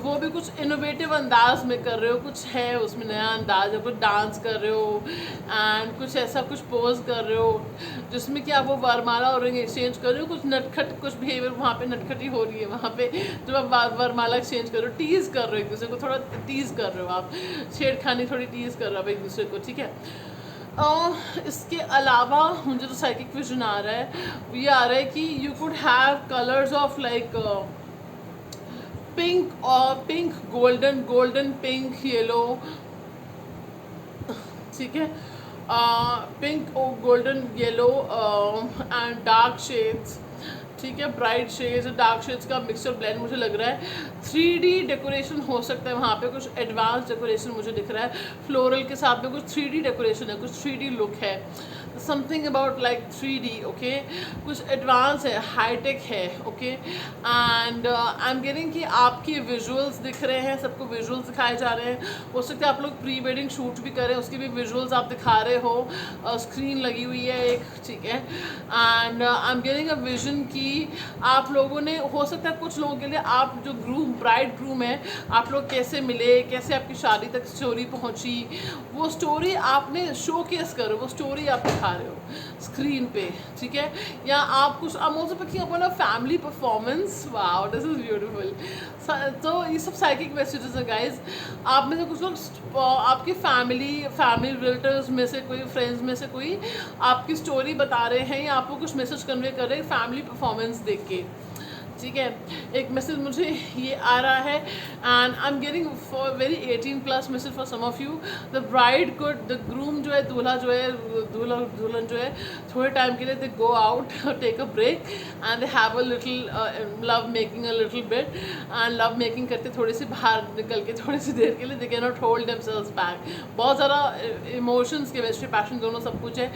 वो भी कुछ इनोवेटिव अंदाज में कर रहे हो, कुछ है उसमें नया अंदाज है, कुछ डांस कर रहे हो एंड कुछ ऐसा कुछ पोज कर रहे हो जिसमें कि आप वो वरमाला और रिंग एक्सचेंज कर रहे हो। कुछ नटखट, कुछ बिहेवियर वहाँ पे नटखटी हो रही है वहाँ पे, जब आप वरमाला एक्सचेंज कर रहे हो, टीज़ कर रहे हो एक दूसरे को, थोड़ा टीज़ कर रहे हो आप, छेड़खानी थोड़ी टीज़ कर रहे हो एक दूसरे को, ठीक है। इसके अलावा मुझे तो साइकिक विजन आ रहा है, ये आ रहा है कि you could have colours of like pink और पिंक, गोल्डन पिंक, येलो, ठीक है, पिंक और golden yellow and dark shades, ठीक है, ब्राइट शेड्स और डार्क शेड्स का मिक्सचर ब्लेंड मुझे लग रहा है। 3D डेकोरेशन हो सकता है वहाँ पे, कुछ एडवांस डेकोरेशन मुझे दिख रहा है, फ्लोरल के साथ में कुछ 3D डेकोरेशन है, कुछ 3D लुक है, something about like 3D, okay, कुछ एडवांस है, हाईटेक है, okay. And I am getting कि आपकी विजुअल्स दिख रहे हैं, सबको विजुअल्स दिखाए जा रहे हैं। हो सकता है आप लोग प्री वेडिंग शूट भी करें, उसके भी विजुअल्स आप दिखा रहे हो, स्क्रीन लगी हुई है एक, ठीक है। And I am getting a vision कि आप लोगों ने, हो सकता है कुछ लोगों के लिए, आप जो ब्राइड ग्रूम है, आप लोग कैसे मिले, कैसे आपकी शादी तक स्टोरी पहुंची, वो स्टोरी आपने शोकेस करो, वो स्टोरी आप दिखा रहे हो स्क्रीन पे, ठीक है। या आप कुछ, I am also picking up on a family performance, wow this is beautiful. तो ये सब साइकिक मैसेजेस हैं गाइज। आप में से कुछ लोग, आपकी फैमिली रिलेटिव्स में से कोई, फ्रेंड्स में से कोई आपकी स्टोरी बता रहे हैं या आपको कुछ मैसेज कन्वे कर रहे हैं फैमिली परफॉर्मेंस देख के, ठीक है। एक मैसेज मुझे ये आ रहा है and I am getting for very 18+ message for some of you. The bride good, the groom जो है, दूल्हा जो है, दुल्हन जो है, थोड़े टाइम के लिए they go out, take a break and they have a little love making, a little bit, and love making करते थोड़ी सी बाहर निकल के थोड़ी सी देर के लिए, दे can not hold themselves back. बहुत ज़्यादा इमोशंस, केमिस्ट्री, पैशन दोनों सब कुछ है।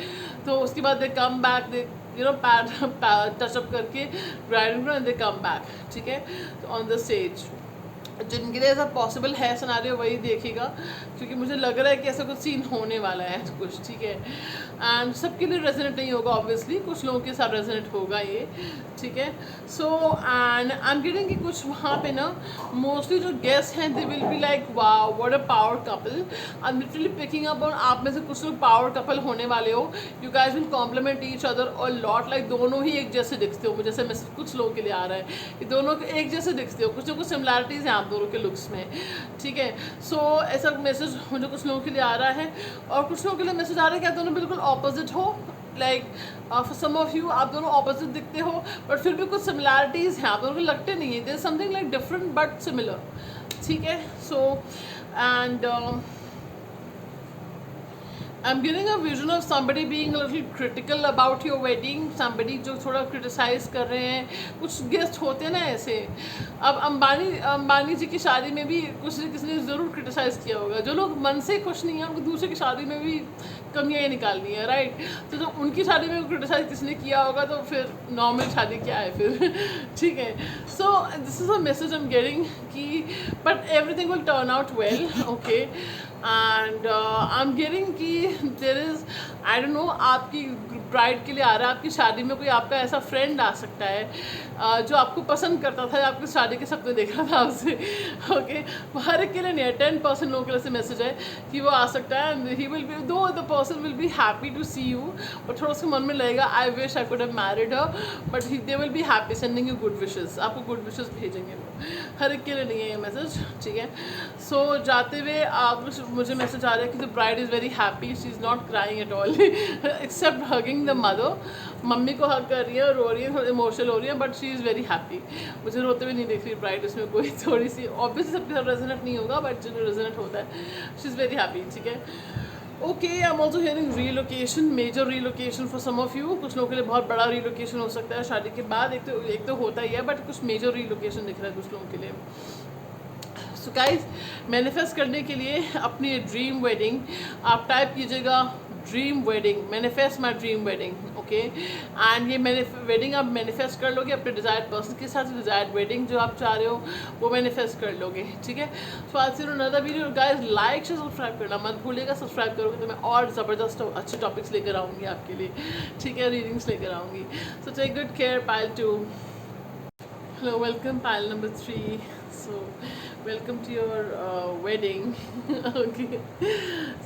तो उसके बाद they come back, they you know touch up करके bride and they come back, ठीक है, ऑन द स्टेज। जिनके लिए ऐसा पॉसिबल है सिनारियो वही देखेगा, क्योंकि मुझे लग रहा है कि ऐसा कुछ सीन होने वाला है कुछ, ठीक है। एंड सबके लिए रेजोनेट नहीं होगा ऑब्वियसली, कुछ लोगों के साथ रेजोनेट होगा ये, ठीक है। So and I am getting कि कुछ वहाँ पे ना मोस्टली जो गेस्ट हैं दे will be like wow what a power couple. I am literally picking up on आप में से कुछ लोग पावर कपल होने वाले हो। You guys will compliment each other और लॉट, लाइक दोनों ही एक जैसे दिखते हो। मुझे जैसे मैसेज कुछ लोगों के लिए आ रहा है कि दोनों के एक जैसे दिखते हो, कुछ ना कुछ सिमिलैरिटीज़ हैं आप दोनों के लुक्स में, ठीक है। सो ऐसा मैसेज मुझे कुछ लोगों के लिए आ रहा है, और कुछ लोगों के लिए मैसेज आ रहा है कि आप दोनों बिल्कुल ऑपोजिट हो। Like for some of you आप दोनों ऑपोजिट दिखते हो, बट फिर भी कुछ सिमिलैरिटीज़ हैं, आप दोनों को लगते नहीं है, there is something like different but similar, ठीक है। So and I'm getting a vision of somebody being a little critical about your wedding, somebody जो थोड़ा क्रिटिसाइज़ कर रहे हैं। कुछ गेस्ट होते हैं ना ऐसे। अब अंबानी जी की शादी में भी कुछ किसी ने ज़रूर क्रिटिसाइज़ किया होगा। जो लोग मन से खुश नहीं हैं उनको दूसरे की शादी में भी कमियाँ ही निकालनी है, राइट। तो जो उनकी शादी में क्रिटिसाइज़ किसने किया होगा तो फिर नॉर्मल शादी क्या है फिर ठीक है। So this is a message I am getting कि but everything will turn out well, okay. And I am getting कि there is I don't know आपकी ब्राइड के लिए आ रहा है, आपकी शादी में कोई आपका ऐसा फ्रेंड आ सकता है जो आपको पसंद करता था, आपकी शादी के सपने देख रहा था आपसे, ओके। हर एक के लिए नहीं है, 10% लोगों के लिए से मैसेज है कि वो आ सकता है। ही विल बी दो the person will be happy to see you, और थोड़ा उसके मन में लगेगा I wish I could have married her, but they will be happy sending you good wishes, आपको गुड विशेस भेजेंगे वो। हर एक के लिए नहीं है ये मैसेज, ठीक है। सो जाते हुए आप मुझे मैसेज आ रहा है कि the bride is very happy, she is not crying at all except hugging the mother. Mummy को हग कर रही है, रो रही है, थोड़ी इमोशनल हो रही है, but she is very happy. मुझे रोते हुए नहीं देख रही ब्राइड, उसमें कोई थोड़ी सी ऑब्वियसली सबके साथ रेजोनेट नहीं होगा, बट जो रेजोनेट होता है शी इज़ वेरी हैप्पी, ठीक है। Okay, I am also hearing relocation, major relocation for some of you. कुछ लोगों के लिए बहुत बड़ा रीलोकेशन हो सकता है शादी के बाद, एक तो होता ही है, बट कुछ मेजर रीलोकेशन दिख रहा है कुछ लोगों के लिए। सो गाइज, मैनिफेस्ट करने के लिए अपनी ड्रीम वेडिंग आप टाइप कीजिएगा, dream wedding, manifest my dream wedding, okay. And ये वेडिंग आप मैनिफेस्ट कर लोगे अपने डिज़ायर्ड पर्सन के साथ, डिज़ायर्ड वेडिंग जो आप चाह रहे हो वो मैनिफेस्ट कर लोगे, ठीक है। सो आज से अनदर वीडियो गाइज, लाइक से सब्सक्राइब करना मत भूलिएगा। सब्सक्राइब करोगे तो मैं और ज़बरदस्त अच्छे टॉपिक्स लेकर आऊँगी आपके लिए, ठीक है, रीडिंग्स लेकर आऊँगी। So take good care. Pile 2, hello, welcome pile number 3। So welcome to your wedding, okay.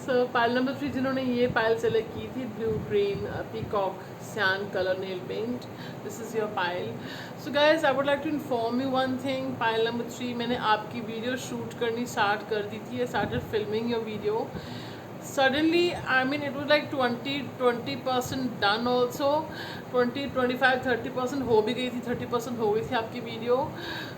So pile number 3 जिन्होंने ये पाइल सेलेक्ट की थी, ब्लू ग्रीन पीकॉक सैन colour nail paint, this is your pile. So guys, I would like to inform you one thing, pile number 3 मैंने आपकी video shoot करनी start कर दी थी, started filming your video suddenly. I mean it was like 20% done also, 20-25-30% हो भी गई थी, 30% हो गई थी आपकी वीडियो,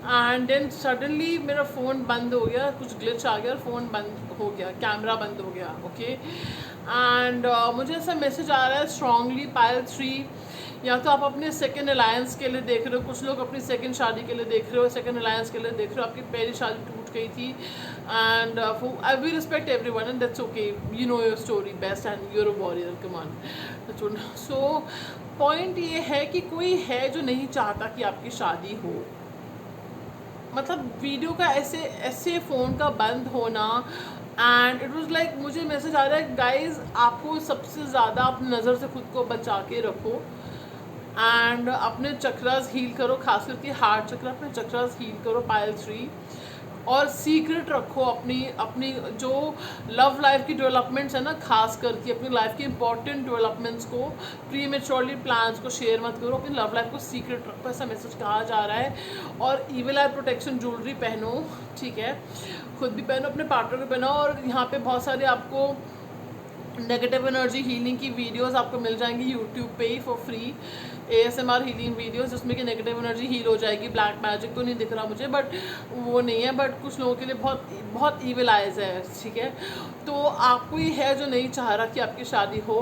एंड देन सडनली मेरा फ़ोन बंद हो गया, कुछ ग्लिच आ गया और फ़ोन बंद हो गया, कैमरा बंद हो गया, ओके। एंड मुझे ऐसा मैसेज आ रहा है स्ट्रांगली, पाइल 3 या तो आप अपने सेकंड अलायंस के लिए देख रहे हो, कुछ लोग अपनी सेकंड शादी के लिए देख रहे हो, सेकंड अलायंस के लिए देख रहे हो, आपकी पहली शादी टूट गई थी, and I we respect everyone and that's okay, you know your story best and you're a warrior, come on. So point ये है कि कोई है जो नहीं चाहता कि आपकी शादी हो, मतलब वीडियो का ऐसे फ़ोन का बंद होना, एंड इट वॉज़ लाइक मुझे मैसेज आ रहा है गाइज, आपको सबसे ज़्यादा अपनी नज़र से खुद को बचा के रखो, एंड अपने चक्रास हील करो, खास करके हार्ट चक्र, अपने चक्रास हील करो पाइल 3, और सीक्रेट रखो अपनी जो लव लाइफ की डेवलपमेंट्स है ना, खास करके अपनी लाइफ के इंपॉर्टेंट डेवलपमेंट्स को, प्रीमेच्योरली प्लान्स को शेयर मत करो, अपनी लव लाइफ को सीक्रेट रखो, ऐसा मैसेज कहा जा रहा है। और ईविल आई प्रोटेक्शन ज्वेलरी पहनो, ठीक है, खुद भी पहनो, अपने पार्टनर को पहनो, और यहाँ पे बहुत सारे आपको नेगेटिव एनर्जी हीलिंग की वीडियोस आपको मिल जाएंगी यूट्यूब पे ही for free, ASMR healing videos, जिसमें कि नेगेटिव एनर्जी हील हो जाएगी। ब्लैक मैजिक तो नहीं दिख रहा मुझे, बट वो नहीं है, बट कुछ लोगों के लिए बहुत बहुत ईविल आइज़ है, ठीक है। तो आपको ये है जो नहीं चाह रहा कि आपकी शादी हो,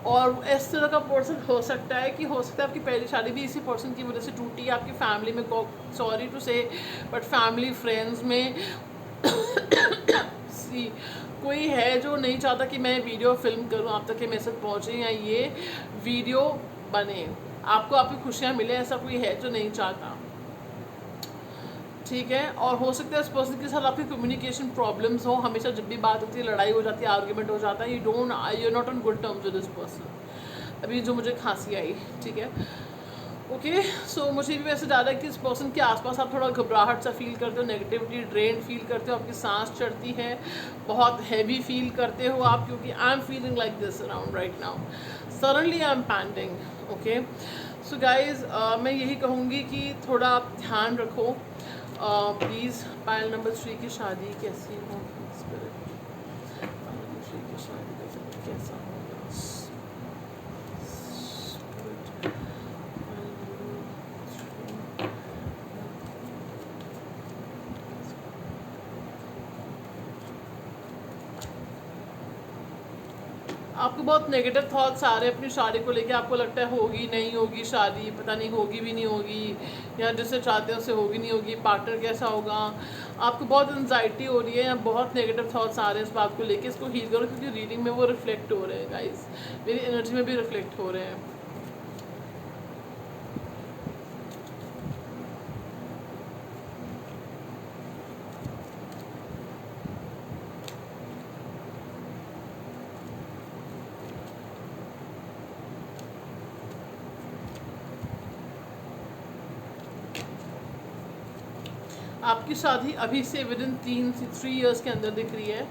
और इस तरह का पर्सन हो सकता है आपकी पहली शादी भी इसी पर्सन की वजह से टूटी है, आपकी फैमिली में, सॉरी टू से, बट फैमिली फ्रेंड्स में सी कोई है जो नहीं चाहता कि मैं वीडियो फिल्म करूं, आप तक ये मैसेज पहुंचे या ये वीडियो बने, आपको आपकी खुशियां मिले, ऐसा कोई है जो नहीं चाहता, ठीक है। और हो सकता है इस पर्सन के साथ आपकी कम्युनिकेशन प्रॉब्लम्स हो, हमेशा जब भी बात होती है लड़ाई हो जाती है, आर्ग्यूमेंट हो जाता है, you not on good terms with this person. अभी जो मुझे खांसी आई, ठीक है, ओके। सो मुझे भी वैसे ज़्यादा कि इस पर्सन के आसपास आप थोड़ा घबराहट सा फील करते हो, नेगेटिविटी ड्रेन फील करते हो, आपकी सांस चढ़ती है, बहुत हैवी फील करते हो आप, क्योंकि I am feeling like this around right now, suddenly I am painting, okay. So guys मैं यही कहूँगी कि थोड़ा आप ध्यान रखो प्लीज़। पायल नंबर 3 की शादी कैसी होगी, स्पिरिट पायल नंबर 3 की शादी कैसा होगा, स्पिरिट आपको बहुत नेगेटिव थॉट्स आ रहे हैं अपनी शादी को लेके, आपको लगता है होगी नहीं होगी शादी, पता नहीं होगी भी नहीं होगी, या जिससे चाहते हैं उससे होगी नहीं होगी, पार्टनर कैसा होगा, आपको बहुत एंजाइटी हो रही है या बहुत नेगेटिव थॉट्स आ रहे हैं इस बात को लेके। इसको हील करो, क्योंकि रीडिंग में वो रिफ्लेक्ट हो रहे हैं गाइस, मेरी एनर्जी में भी रिफ्लेक्ट हो रहे हैं। आपकी शादी अभी से विद इन 3 ईयर्स के अंदर दिख रही है,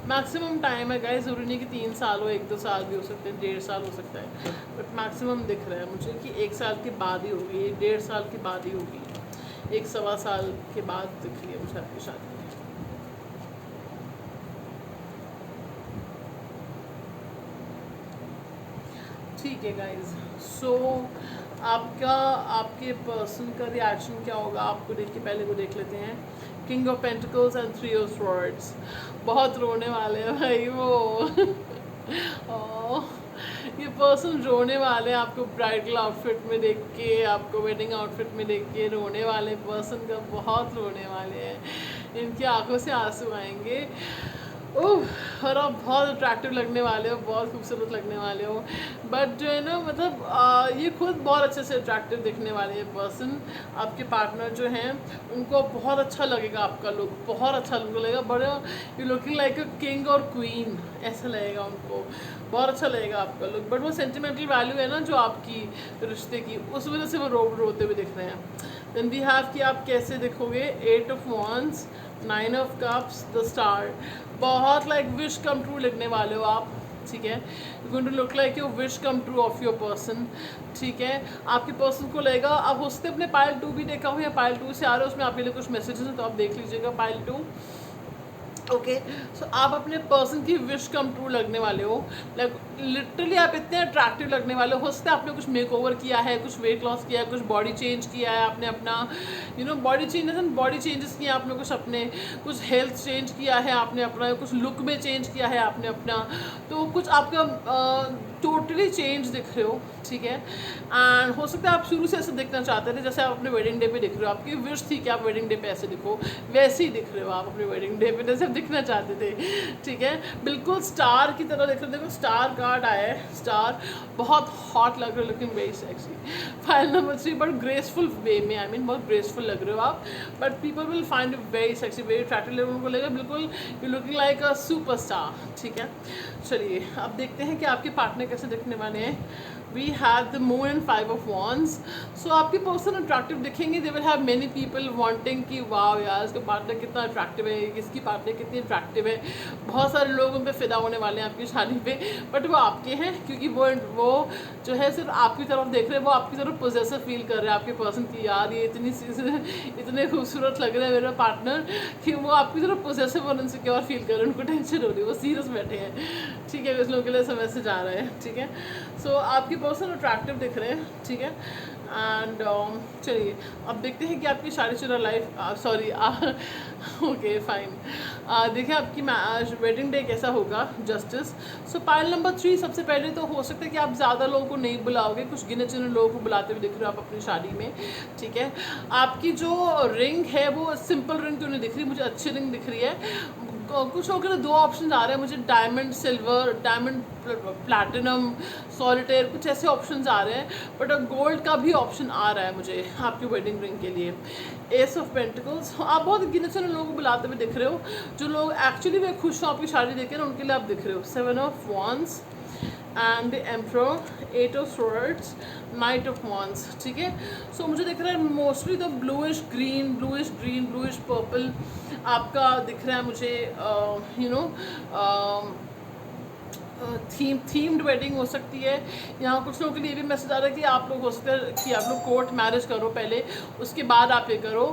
मैक्सिमम टाइम है गाइस, ज़रूरी नहीं कि 3 साल हो, 1-2 साल भी हो सकते हैं, 1.5 साल हो सकता है, बट मैक्सिमम दिख रहा है मुझे कि 1 साल के बाद ही होगी, 1.5 साल के बाद ही होगी, 1-1.25 साल के बाद दिख रही है मुझे आपकी शादी। ठीक है गाइज, सो आपके पर्सन का रिएक्शन क्या होगा आपको देख के, पहले वो देख लेते हैं। King of pentacles and 3 of swords, बहुत रोने वाले हैं भाई वो ओह, ये पर्सन रोने वाले हैं आपको ब्राइडल आउटफिट में देख के, आपको वेडिंग आउटफिट में देख के रोने वाले पर्सन का, बहुत रोने वाले हैं, इनकी आंखों से आंसू आएंगे। ओह, और आप बहुत अट्रैक्टिव लगने वाले हो, बहुत खूबसूरत लगने वाले हो, बट जो है ना मतलब ये खुद बहुत अच्छे से अट्रैक्टिव दिखने वाले हैं पर्सन। आपके पार्टनर जो हैं उनको बहुत अच्छा लगेगा आपका लुक, बहुत अच्छा लुक लगेगा, बड़े you looking like a king और क्वीन, ऐसा लगेगा उनको, बहुत अच्छा लगेगा आपका लुक। बट वो सेंटिमेंटल वैल्यू है ना जो आपकी रिश्ते की, उस वजह से वो रोते हुए दिख रहे हैं। देन वी हैव कि आप कैसे दिखोगे, 8 of wands, 9 of cups, the star, बहुत लाइक विश कम ट्रू लगने वाले हो आप, ठीक है, you going to look like your wish come true of your person, ठीक है। आपके पर्सन को लगेगा, आप हो सकते अपने पायल 2 भी देखा हो या पायल 2 से आ रहे हो, उसमें आपके लिए कुछ मैसेजेस हैं तो आप देख लीजिएगा पायल 2, ओके। सो आप अपने पर्सन की विश कम ट्रू लगने वाले हो, लाइक लिटरली आप इतने अट्रैक्टिव लगने वाले हो सकता है आपने कुछ मेकओवर किया है, कुछ वेट लॉस किया है, कुछ बॉडी चेंज किया है आपने अपना, बॉडी चेंजेस किए आपने, कुछ हेल्थ चेंज किया है आपने अपना, कुछ लुक में चेंज किया है आपने अपना, तो कुछ आपका टोटली चेंज दिख रहे हो, ठीक है। एंड हो सकता है आप शुरू से ऐसे दिखना चाहते थे जैसे आप अपने वेडिंग डे पे दिख रहे हो, आपकी विश थी कि आप वेडिंग डे पे ऐसे दिखो, वैसे ही दिख रहे हो आप अपने वेडिंग डे पे जैसे आप दिखना चाहते थे, ठीक है, बिल्कुल स्टार की तरह दिख रहे हो। देखो स्टार कार्ड आया है, स्टार, बहुत हॉट लग रहे हो, looking very sexy. File number 3, but graceful way में, आई मीन बहुत ग्रेसफुल लग रहे हो आप, but people will find you very sexy, very attractive, लोगों को लगेगा बिल्कुल you looking like a super star, ठीक है। चलिए अब देखते हैं कि आपके पार्टनर कैसे दिखने वाले हैं। We have the moon and 5 of wands, so आपके पर्सन अट्रैक्टिव दिखेंगे, they will have many people wanting कि वाओ यार इसका पार्टनर कितना अट्रैक्टिव है, इसकी पार्टनर कितनी अट्रैक्टिव है, बहुत सारे लोग उन पर फिदा होने वाले हैं आपकी शादी पे, बट वो आपके हैं क्योंकि वो जो है सिर्फ आपकी तरफ देख रहे हैं, वो आपकी तरफ पोजेसिव फील कर रहे हैं आपके पर्सन की, यार ये इतने खूबसूरत लग रहे हैं मेरा पार्टनर, कि वो आपकी तरफ पोजेसिव और इनसिक्योर फील कर रहे हैं, उनको टेंशन हो रही है, वो सीरियस बैठे हैं, ठीक है, कुछ लोगों के लिए समय से जा रहे हैं, ठीक है। सो आपके पर्सन अट्रैक्टिव दिख रहे हैं, ठीक है। एंड चलिए अब देखते हैं कि आपकी शादीशुदा लाइफ, सॉरी ओके फाइन, देखिए आपकी वेडिंग डे कैसा होगा, जस्टिस। सो पाइल नंबर 3, सबसे पहले तो हो सकता है कि आप ज़्यादा लोगों को नहीं बुलाओगे, कुछ गिने चुने लोगों को बुलाते हुए दिख रहे हो आप अपनी शादी में, ठीक है। आपकी जो रिंग है वो सिंपल रिंग तो नहीं दिख रही, मुझे अच्छी रिंग दिख रही है, कुछ लोगों के लिए 2 ऑप्शन आ रहे हैं मुझे, diamond silver, diamond platinum, solitaire, कुछ ऐसे ऑप्शंस आ रहे हैं। बट गोल्ड का भी ऑप्शन आ रहा है मुझे आपकी वेडिंग रिंग के लिए। एस ऑफ पेंटिकल्स, आप बहुत गिने चुने लोगों को बुलाते हुए दिख रहे हो, जो लोग एक्चुअली वे खुश हो आपकी शादी देख के ना, उनके लिए आप दिख रहे हो। 7 of wands and the emperor, 8 of swords, night of wands, ठीक है। सो मुझे दिख रहा है मोस्टली तो ब्लूइश ग्रीन, ब्लूइश पर्पल आपका दिख रहा है मुझे, यू नो थीम्ड वेडिंग हो सकती है। यहाँ कुछ लोगों के लिए भी मैसेज आ रहा है कि आप लोग हो सकता है कि आप लोग कोर्ट मैरिज करो पहले, उसके बाद आप ये करो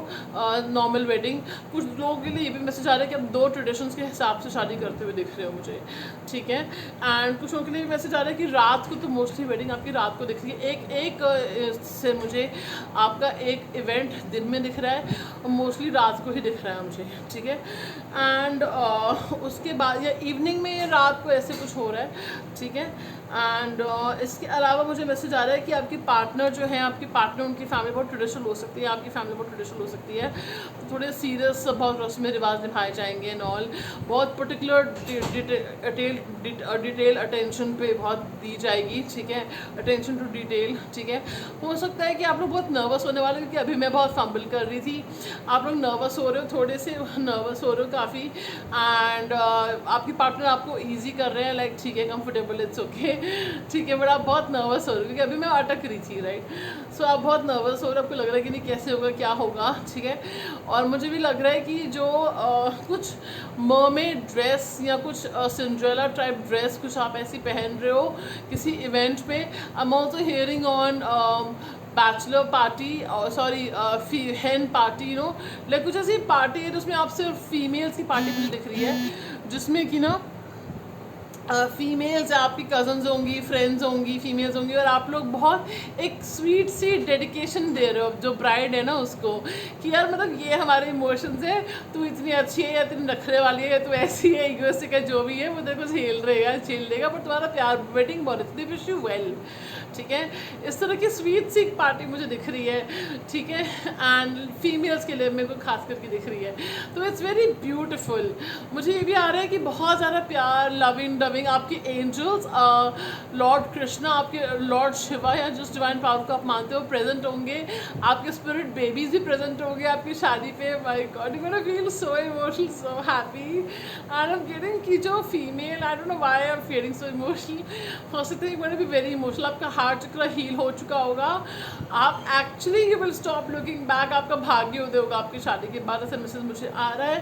नॉर्मल वेडिंग। कुछ लोगों के लिए ये भी मैसेज आ रहा है कि आप 2 ट्रेडिशंस के हिसाब से शादी करते हुए दिख रहे हो मुझे, ठीक है। एंड कुछ लोगों के लिए भी मैसेज आ रहा है कि रात को तो मोस्टली वेडिंग आपकी रात को दिख रही है। एक से मुझे आपका एक इवेंट दिन में दिख रहा है और मोस्टली रात को ही दिख रहा है मुझे, ठीक है। एंड उसके बाद या इवनिंग में रात को ऐसे कुछ हो रहा है, ठीक है। एंड इसके अलावा मुझे मैसेज आ रहा है कि आपकी पार्टनर जो है, आपकी पार्टनर उनकी फैमिली बहुत ट्रेडिशनल हो सकती है, आपकी फैमिली बहुत ट्रेडिशनल हो सकती है, तो थोड़े सीरियस बहुत रस्म रिवाज निभाए जाएंगे एंड ऑल, बहुत पर्टिकुलर डिटेल अटेंशन पे बहुत दी जाएगी, ठीक है, अटेंशन टू डिटेल, ठीक है। हो सकता है कि आप लोग बहुत नर्वस होने वाले, क्योंकि अभी मैं बहुत फंबल कर रही थी, आप लोग नर्वस हो रहे हो, थोड़े से नर्वस हो रहे हो काफ़ी। एंड आपकी पार्टनर आपको ईजी कर रहे हैं, लाइक ठीक है, कंफर्टेबल, इट्स ओके, ठीक है। बट आप बहुत नर्वस हो रहे हो क्योंकि अभी मैं अटक रही थी, राइट। सो आप बहुत नर्वस हो रहे हो, आपको लग रहा है कि नहीं कैसे होगा, क्या होगा, ठीक है। और मुझे भी लग रहा है कि जो कुछ मर्मेड ड्रेस या कुछ सिंड्रेला टाइप ड्रेस कुछ आप ऐसी पहन रहे हो किसी इवेंट पे। I am also hearing on bachelor party, sorry हेन पार्टी, यू नो, लाइक कुछ ऐसी पार्टी है जिसमें आप सिर्फ फीमेल्स की पार्टी मुझे दिख रही है, जिसमें कि ना फीमेल्स आपकी कज़न्स होंगी, फ्रेंड्स होंगी, फीमेल्स होंगी, और आप लोग बहुत एक स्वीट सी डेडिकेशन दे रहे हो जो ब्राइड है ना उसको, कि यार मतलब ये हमारे इमोशंस है, तू इतनी अच्छी है या इतनी नखरे वाली है या तू ऐसी है, इगोइस्टिक है, जो भी है वो तेरे को झेल लेगा, पर तुम्हारा प्यार वेडिंग बहुत अच्छी, विश यू वेल, ठीक है। इस तरह की स्वीट सी पार्टी मुझे दिख रही है, ठीक है। एंड फीमेल्स के लिए मेरे को खास करके दिख रही है, तो इट्स वेरी ब्यूटिफुल। मुझे ये भी आ रहा है कि बहुत ज़्यादा प्यार, लविंग आपके एंजल्स, लॉर्ड कृष्णा, आपके लॉर्ड शिवा या जिस डिवाइन पावर को आप मानते हो प्रेजेंट होंगे, आपके स्पिरिट बेबीज भी प्रेजेंट होंगे आपकी शादी पे। My God, you gonna feel so emotional, so happy. And I am getting कि जो female, I don't know why I am feeling so emotional, हो सकता है you gonna be very emotional, आपका हार्ट चक्र हील हो चुका होगा, आप actually you will stop looking back, आपका भाग्य उदय होगा आपकी शादी के बाद, ऐसा मैसेज मुझे आ रहा है।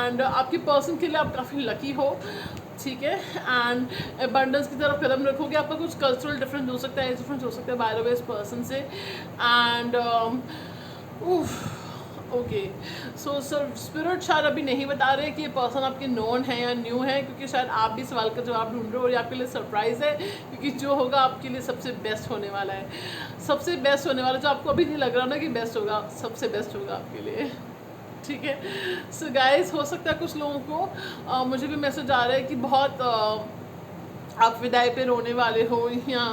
एंड आपके पर्सन के लिए आप काफ़ी लकी हो, ठीक है। एंड अबंडेंस की तरफ कदम रखोगे, आपका कुछ कल्चरल डिफरेंस हो सकता है, डिफरेंस हो सकता है बाय द वे इस पर्सन से। And okay, so sir spirit शायद अभी नहीं बता रहे कि ये पर्सन आपके नोन है या न्यू है, क्योंकि शायद आप भी सवाल का जवाब ढूंढ रहे हो और ये आपके लिए सरप्राइज़ है, क्योंकि जो होगा आपके लिए सबसे बेस्ट होने वाला है, सबसे बेस्ट होने वाला, जो आपको अभी नहीं लग रहा ना कि बेस्ट होगा, सबसे बेस्ट होगा आपके लिए, ठीक है। सो गाइस, हो सकता है कुछ लोगों को मुझे भी मैसेज आ रहा है कि बहुत आप विदाई पे रोने वाले हो, या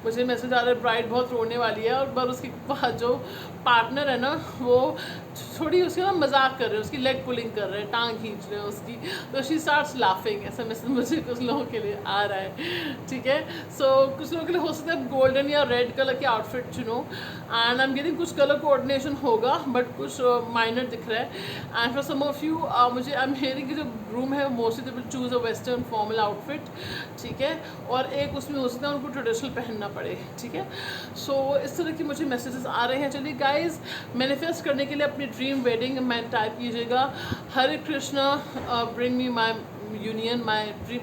मुझे मैसेज आ रहा है ब्राइड बहुत रोने वाली है, और पर उसके बाद जो पार्टनर है ना वो थोड़ी उसके ना मजाक कर रहे हैं, उसकी लेग पुलिंग कर रहे हैं, टांग खींच रहे हैं उसकी, तो शी स्टार्ट्स लाफिंग, ऐसा मैसेज मुझे कुछ लोगों के लिए आ रहा है, ठीक है। सो कुछ लोगों के लिए हो सकता है गोल्डन या रेड कलर की आउटफिट चुनो, एंड आई एम गेटिंग कुछ कलर कोऑर्डिनेशन होगा, बट कुछ माइनर दिख रहा है। And for some of you मुझे आई एम हियरिंग कि जो ग्रूम है mostly they will choose a western formal outfit, ठीक है, और एक उसमें हो सकता है उनको ट्रेडिशनल पहनना पड़े, ठीक है। सो इस तरह की मुझे मैसेजेस आ रहे हैं। चलिए गाइज, मैनिफेस्ट करने के लिए अपनी ड्रीम वेडिंग में टाइप कीजिएगा, Hare Krishna bring me my union, my dream,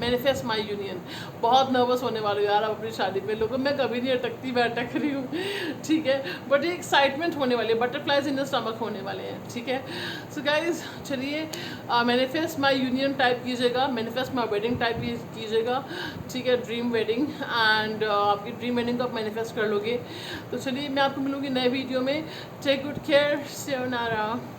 manifest my union. बहुत नर्वस होने वाले यार आप अपनी शादी पे, लोगों मैं कभी नहीं अटकती, मैं अटक रही हूँ, ठीक है, बट ये एक्साइटमेंट होने वाली है, बटरफ्लाइज इन द स्टमक होने वाले हैं, ठीक है। सो गाइज चलिए, मैनिफेस्ट माई यूनियन टाइप कीजिएगा, मैनिफेस्ट माई वेडिंग टाइप कीजिएगा, ठीक है, ड्रीम वेडिंग, एंड आपकी ड्रीम वेडिंग को आप मैनिफेस्ट कर लोगे। तो चलिए, मैं आपको मिलूँगी नए वीडियो में। Take good care, sayonara।